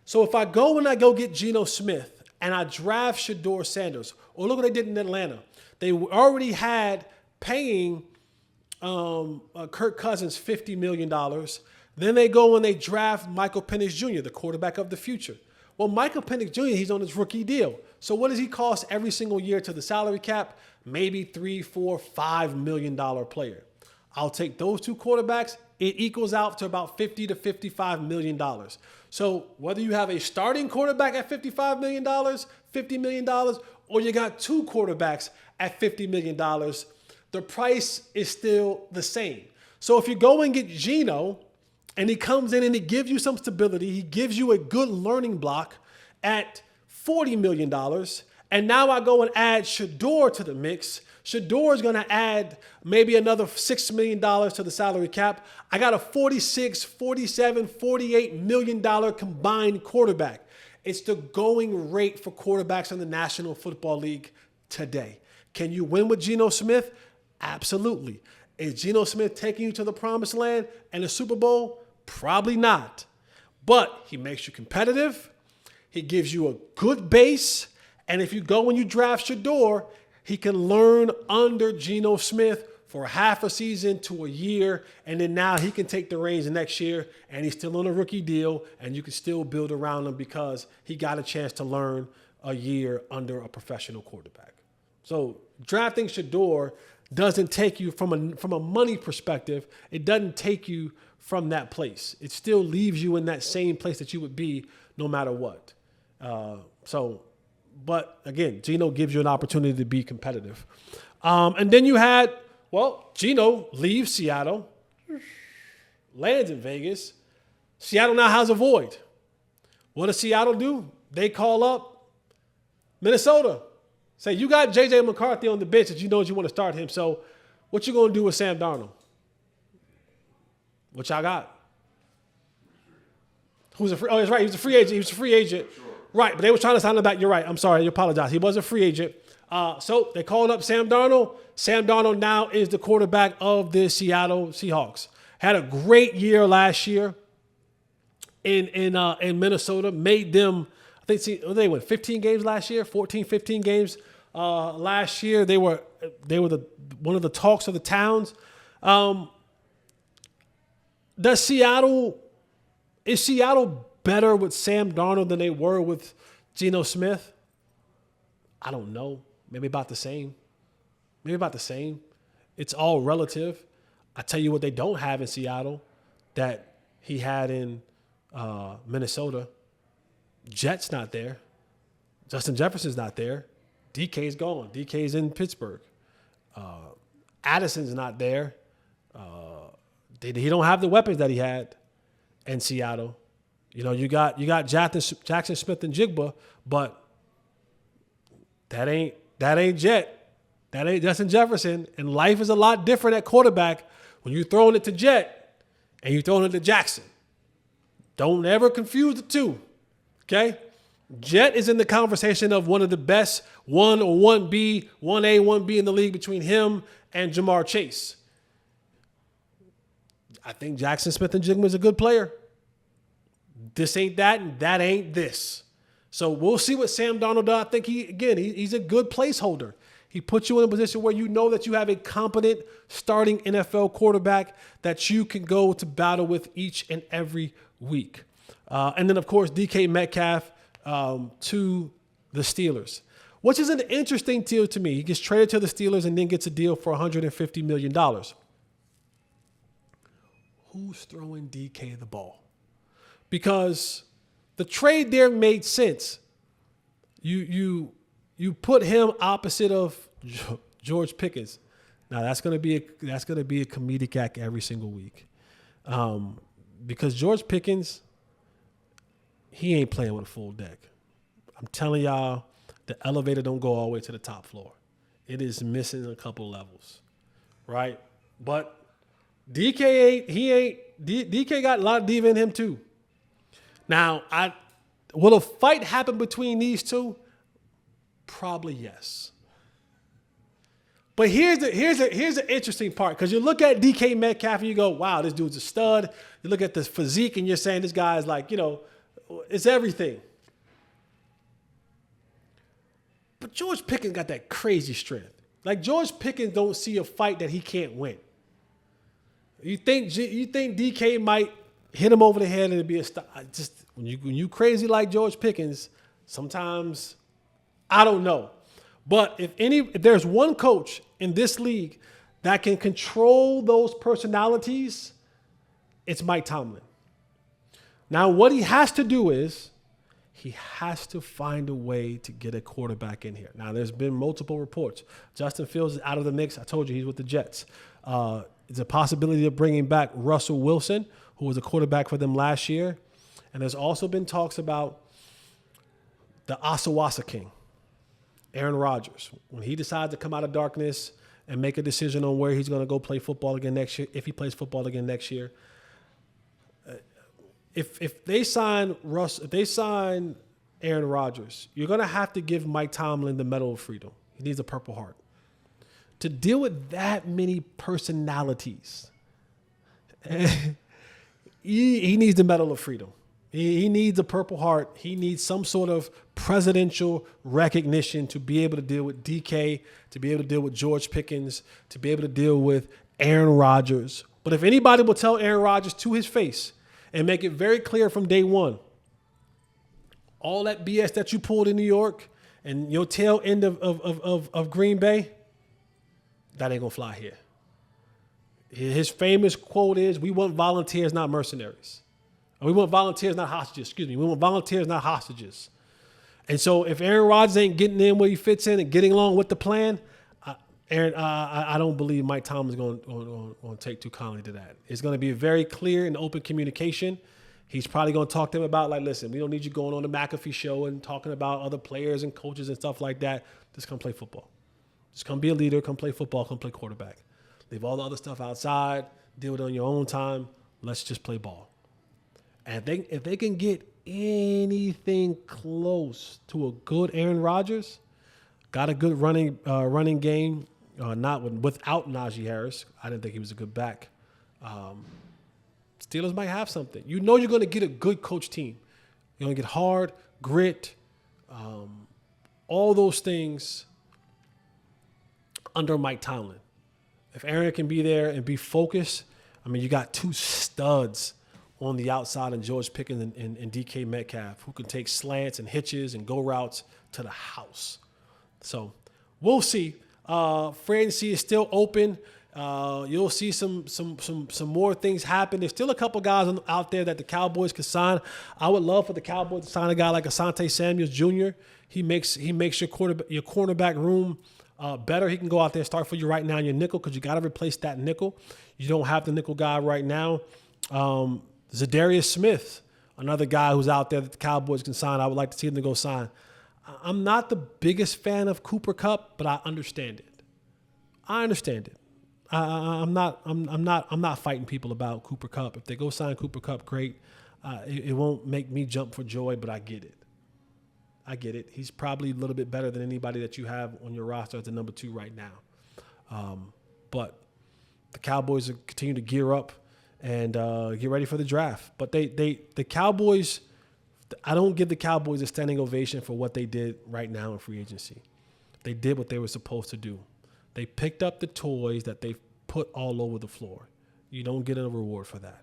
So if I go get Geno Smith and I draft Shador Sanders, or look what they did in Atlanta. They already had paying Kirk Cousins $50 million. Then they go and they draft Michael Penix Jr., the quarterback of the future. Well, Michael Penix Jr., he's on his rookie deal. So what does he cost every single year to the salary cap? Maybe $3, $4, $5 million player. I'll take those two quarterbacks. It equals out to about $50 to $55 million. So whether you have a starting quarterback at $55 million, $50 million, or you got two quarterbacks at $50 million, the price is still the same. So if you go and get Geno, and he comes in and he gives you some stability, he gives you a good learning block at $40 million, and now I go and add Shador to the mix. Shador is going to add maybe another $6 million to the salary cap. I got a $46, $47, $48 million combined quarterback. It's the going rate for quarterbacks in the National Football League today. Can you win with Geno Smith? Absolutely. Is Geno Smith taking you to the promised land and the Super Bowl? Probably not. But he makes you competitive. He gives you a good base. And if you go and you draft Shador, he can learn under Geno Smith for half a season to a year. And then now he can take the reins next year, and he's still on a rookie deal, and you can still build around him because he got a chance to learn a year under a professional quarterback. So drafting Shador doesn't take you from a money perspective. It doesn't take you from that place. It still leaves you in that same place that you would be no matter what. But again, Geno gives you an opportunity to be competitive. And then you had, Geno leaves Seattle, lands in Vegas. Seattle now has a void. What does Seattle do? They call up Minnesota. Say, you got J.J. McCarthy on the bench that you know you want to start him. So what you going to do with Sam Darnold? What y'all got? Who's a free? Oh, that's right. He was a free agent. He was a free agent. Sure. Right, but they were trying to sign him back. You're right. I'm sorry. I apologize. He was a free agent. So they called up Sam Darnold. Sam Darnold now is the quarterback of the Seattle Seahawks. Had a great year last year in Minnesota. Made them, I think they went 15 games last year, 14, 15 games last year. They were one of the talks of the towns. Is Seattle better with Sam Darnold than they were with Geno Smith? I don't know. Maybe about the same. It's all relative. I tell you what they don't have in Seattle that he had in Minnesota. Jet's not there. Justin Jefferson's not there. DK's gone. DK's in Pittsburgh. Addison's not there. He don't have the weapons that he had in Seattle. You know, you got Jackson Smith and Jigba, but that ain't Jet. That ain't Justin Jefferson. And life is a lot different at quarterback when you're throwing it to Jet and you're throwing it to Jackson. Don't ever confuse the two. Okay? Jet is in the conversation of one of the best 1 or 1B, 1A, 1B in the league between him and Jamar Chase. I think Jackson Smith-Njigba is a good player. This ain't that, and that ain't this. So we'll see what Sam Darnold does. I think he's a good placeholder. He puts you in a position where you know that you have a competent starting NFL quarterback that you can go to battle with each and every week. And then, of course, DK Metcalf to the Steelers, which is an interesting deal to me. He gets traded to the Steelers and then gets a deal for $150 million. Who's throwing DK the ball? Because the trade there made sense. You put him opposite of George Pickens. Now that's gonna be a comedic act every single week, because George Pickens, he ain't playing with a full deck. I'm telling y'all, the elevator don't go all the way to the top floor. It is missing a couple levels, right? But DK got a lot of diva in him too. Now, will a fight happen between these two? Probably yes. But here's the interesting part, because you look at DK Metcalf and you go, wow, this dude's a stud. You look at the physique and you're saying this guy is like, it's everything. But George Pickens got that crazy strength. Like, George Pickens don't see a fight that he can't win. You think DK might hit him over the head and it'd be a stop? When you crazy like George Pickens, sometimes I don't know. But if there's one coach in this league that can control those personalities, it's Mike Tomlin. Now, what he has to do is he has to find a way to get a quarterback in here. Now, there's been multiple reports. Justin Fields is out of the mix. I told you he's with the Jets. It's a possibility of bringing back Russell Wilson, who was a quarterback for them last year. And there's also been talks about the Osawasa King, Aaron Rodgers. When he decides to come out of darkness and make a decision on where he's going to go play football again next year, if he plays football again next year, if they sign Aaron Rodgers, you're going to have to give Mike Tomlin the Medal of Freedom. He needs a Purple Heart. To deal with that many personalities, he needs the Medal of Freedom. He needs a Purple Heart. He needs some sort of presidential recognition to be able to deal with DK, to be able to deal with George Pickens, to be able to deal with Aaron Rodgers. But if anybody will tell Aaron Rodgers to his face and make it very clear from day one, all that BS that you pulled in New York and your tail end of Green Bay, that ain't gonna fly here. His famous quote is, "We want volunteers, not mercenaries." We want volunteers, not hostages. We want volunteers, not hostages. And so if Aaron Rodgers ain't getting in where he fits in and getting along with the plan, I don't believe Mike Tomlin's going to take too kindly to that. It's going to be very clear and open communication. He's probably going to talk to them about, like, listen, we don't need you going on the McAfee show and talking about other players and coaches and stuff like that. Just come play football. Just come be a leader, come play football, come play quarterback. Leave all the other stuff outside, deal with it on your own time. Let's just play ball. And if they can get anything close to a good Aaron Rodgers, got a good running game, without Najee Harris. I didn't think he was a good back. Steelers might have something. You know you're going to get a good coach team. You're going to get hard, grit, all those things under Mike Tomlin. If Aaron can be there and be focused, I mean, you got two studs on the outside and George Pickens and DK Metcalf who can take slants and hitches and go routes to the house. So we'll see. Free agency is still open. You'll see some more things happen. There's still a couple guys out there that the Cowboys could sign. I would love for the Cowboys to sign a guy like Asante Samuels Jr. He makes your cornerback room better. He can go out there and start for you right now in your nickel because you got to replace that nickel. You don't have the nickel guy right now. Zadarius Smith, another guy who's out there that the Cowboys can sign. I would like to see them to go sign. I'm not the biggest fan of Cooper Kupp, but I understand it. I'm not fighting people about Cooper Kupp. If they go sign Cooper Kupp, great. It won't make me jump for joy, but I get it. I get it. He's probably a little bit better than anybody that you have on your roster as the number 2 right now. But the Cowboys continue to gear up and get ready for the draft. But the Cowboys, I don't give the Cowboys a standing ovation for what they did right now in free agency. They did what they were supposed to do. They picked up the toys that they've put all over the floor. You don't get a reward for that.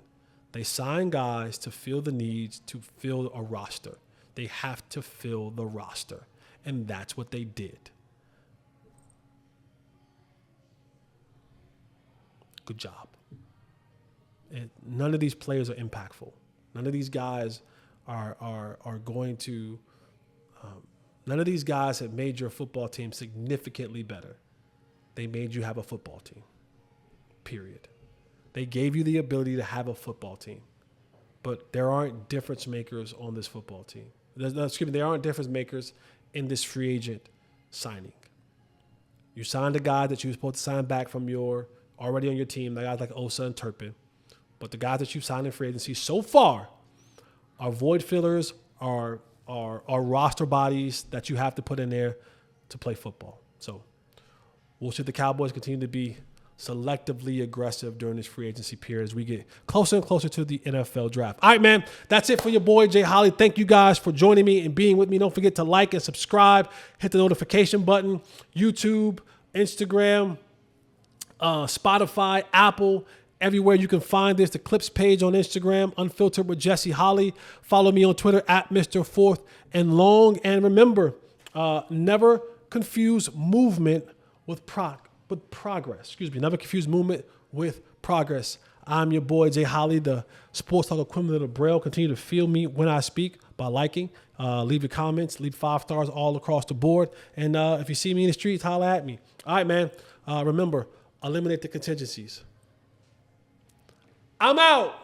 They sign guys to fill the needs, to fill a roster. They have to fill the roster, and that's what they did. Good job. And none of these players are impactful. None of these guys are going to. None of these guys have made your football team significantly better. They made you have a football team. Period. They gave you the ability to have a football team, but there aren't difference makers on this football team. There aren't difference makers in this free agent signing. You signed a guy that you were supposed to sign back from your already on your team, the guys like Osa and Turpin. But the guys that you've signed in free agency so far are void fillers, are roster bodies that you have to put in there to play football. So we'll see the Cowboys continue to be selectively aggressive during this free agency period as we get closer and closer to the NFL draft. All right, man, that's it for your boy, Jay Holley. Thank you guys for joining me and being with me. Don't forget to like and subscribe. Hit the notification button. YouTube, Instagram, Spotify, Apple, everywhere you can find this. The Clips page on Instagram, Unfiltered with Jesse Holley. Follow me on Twitter at Mr. Fourth and Long. And remember, never confuse movement with progress. Never confuse movement with progress. I'm your boy, Jay Holley, the sports talk equivalent of the Braille. Continue to feel me when I speak by liking. Leave your comments. Leave 5 stars all across the board. And if you see me in the streets, holla at me. All right, man. Remember, eliminate the contingencies. I'm out.